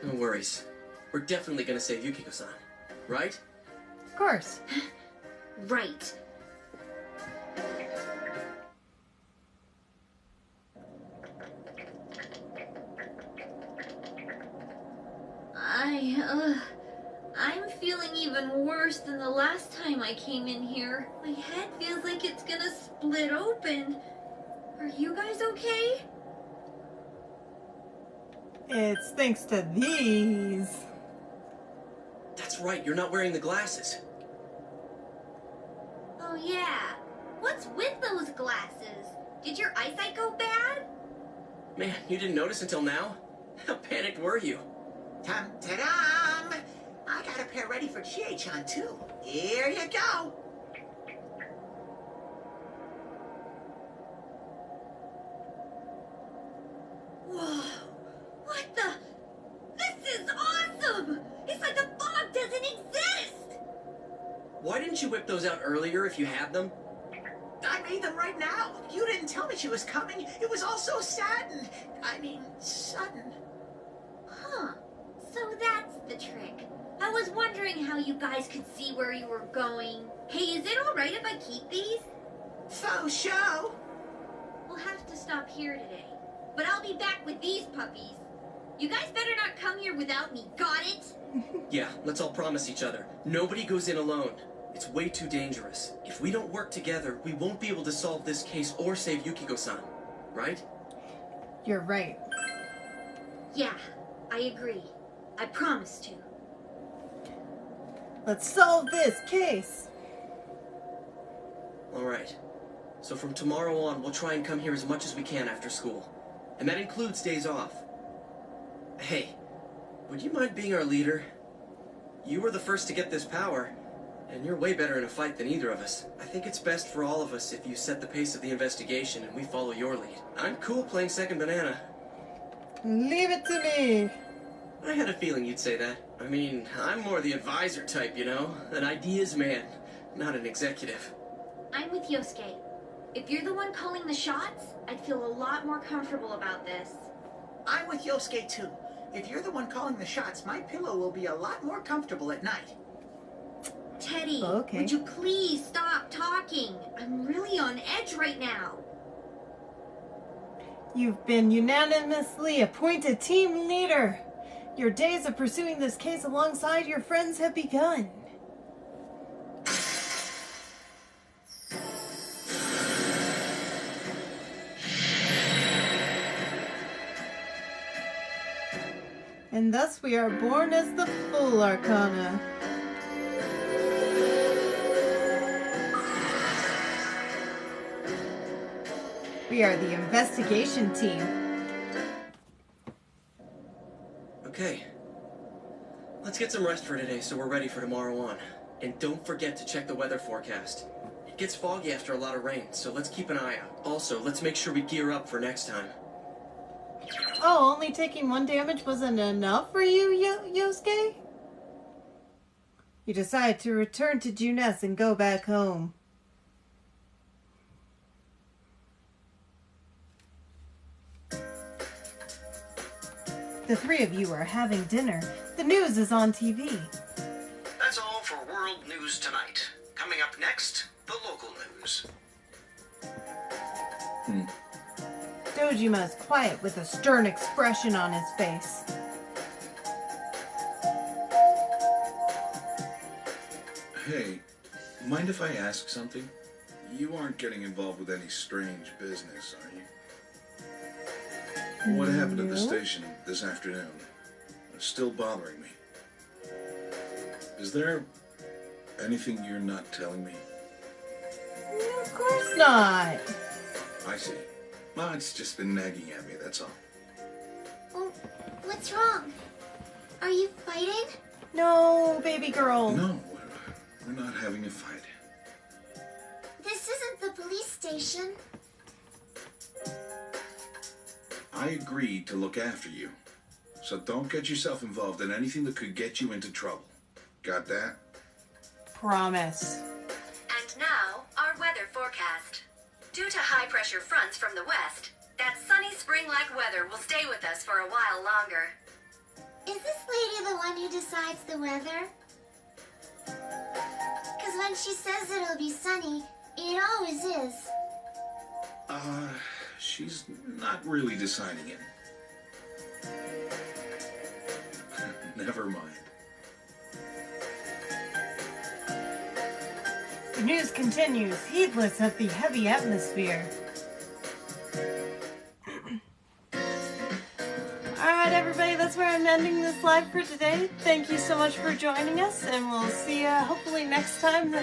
No worries. We're definitely gonna save Yukiko-san. Right? Of course. Right. I'm feeling even worse than the last time I came in here. My head feels like it's gonna split open. Are you guys okay? It's thanks to these. That's right, you're not wearing the glasses. Oh yeah. What's with those glasses? Did your eyesight go bad? Man, you didn't notice until now? How panicked were you? Tum-ta-dum! I got a pair ready for Chie-chan, too. Here you go. Whoa! What the? This is awesome! It's like the fog doesn't exist! Why didn't you whip those out earlier if you had them? I made them right now. You didn't tell me she was coming. It was all so sudden. Sudden. Huh. So that's the trick. I was wondering how you guys could see where you were going. Hey, is it alright if I keep these? Faux show. We'll have to stop here today. But I'll be back with these puppies. You guys better not come here without me, got it? Yeah, let's all promise each other. Nobody goes in alone. It's way too dangerous. If we don't work together, we won't be able to solve this case or save Yukiko-san. Right? You're right. Yeah, I agree. I promise to. Let's solve this case. Alright. So from tomorrow on, we'll try and come here as much as we can after school. And that includes days off. Hey, would you mind being our leader? You were the first to get this power. And you're way better in a fight than either of us. I think it's best for all of us if you set the pace of the investigation and we follow your lead. I'm cool playing second banana. Leave it to me. I had a feeling you'd say that. I mean, I'm more the advisor type, you know? An ideas man, not an executive. I'm with Yosuke. If you're the one calling the shots, I'd feel a lot more comfortable about this. I'm with Yosuke too. If you're the one calling the shots, my pillow will be a lot more comfortable at night. Teddy, Okay. would you please stop talking? I'm really on edge right now. You've been unanimously appointed team leader. Your days of pursuing this case alongside your friends have begun. And thus we are born as the Full Arcana. We are the investigation team. Okay. Let's get some rest for today so we're ready for tomorrow on. And don't forget to check the weather forecast. It gets foggy after a lot of rain, so let's keep an eye out. Also, let's make sure we gear up for next time. Oh, only taking 1 damage wasn't enough for you, Yosuke? You decide to return to Junes and go back home. The three of you are having dinner. The news is on TV. That's all for World News Tonight. Coming up next, the local news. Dojima is quiet with a stern expression on his face. Hey, mind if I ask something? You aren't getting involved with any strange business, are you? What happened at the station this afternoon? It's still bothering me. Is there anything you're not telling me? Of course not. I see. Well, it's just been nagging at me, that's all. Oh, what's wrong? Are you fighting? No, baby girl. No, we're not having a fight. This isn't the police station. I agreed to look after you. So don't get yourself involved in anything that could get you into trouble. Got that? Promise. And now, our weather forecast. Due to high-pressure fronts from the west, that sunny spring-like weather will stay with us for a while longer. Is this lady the one who decides the weather? Because when she says it'll be sunny, it always is. She's not really deciding it. Never mind. The news continues, heedless of the heavy atmosphere. Alright everybody, that's where I'm ending this live for today. Thank you so much for joining us, and we'll see you hopefully next time.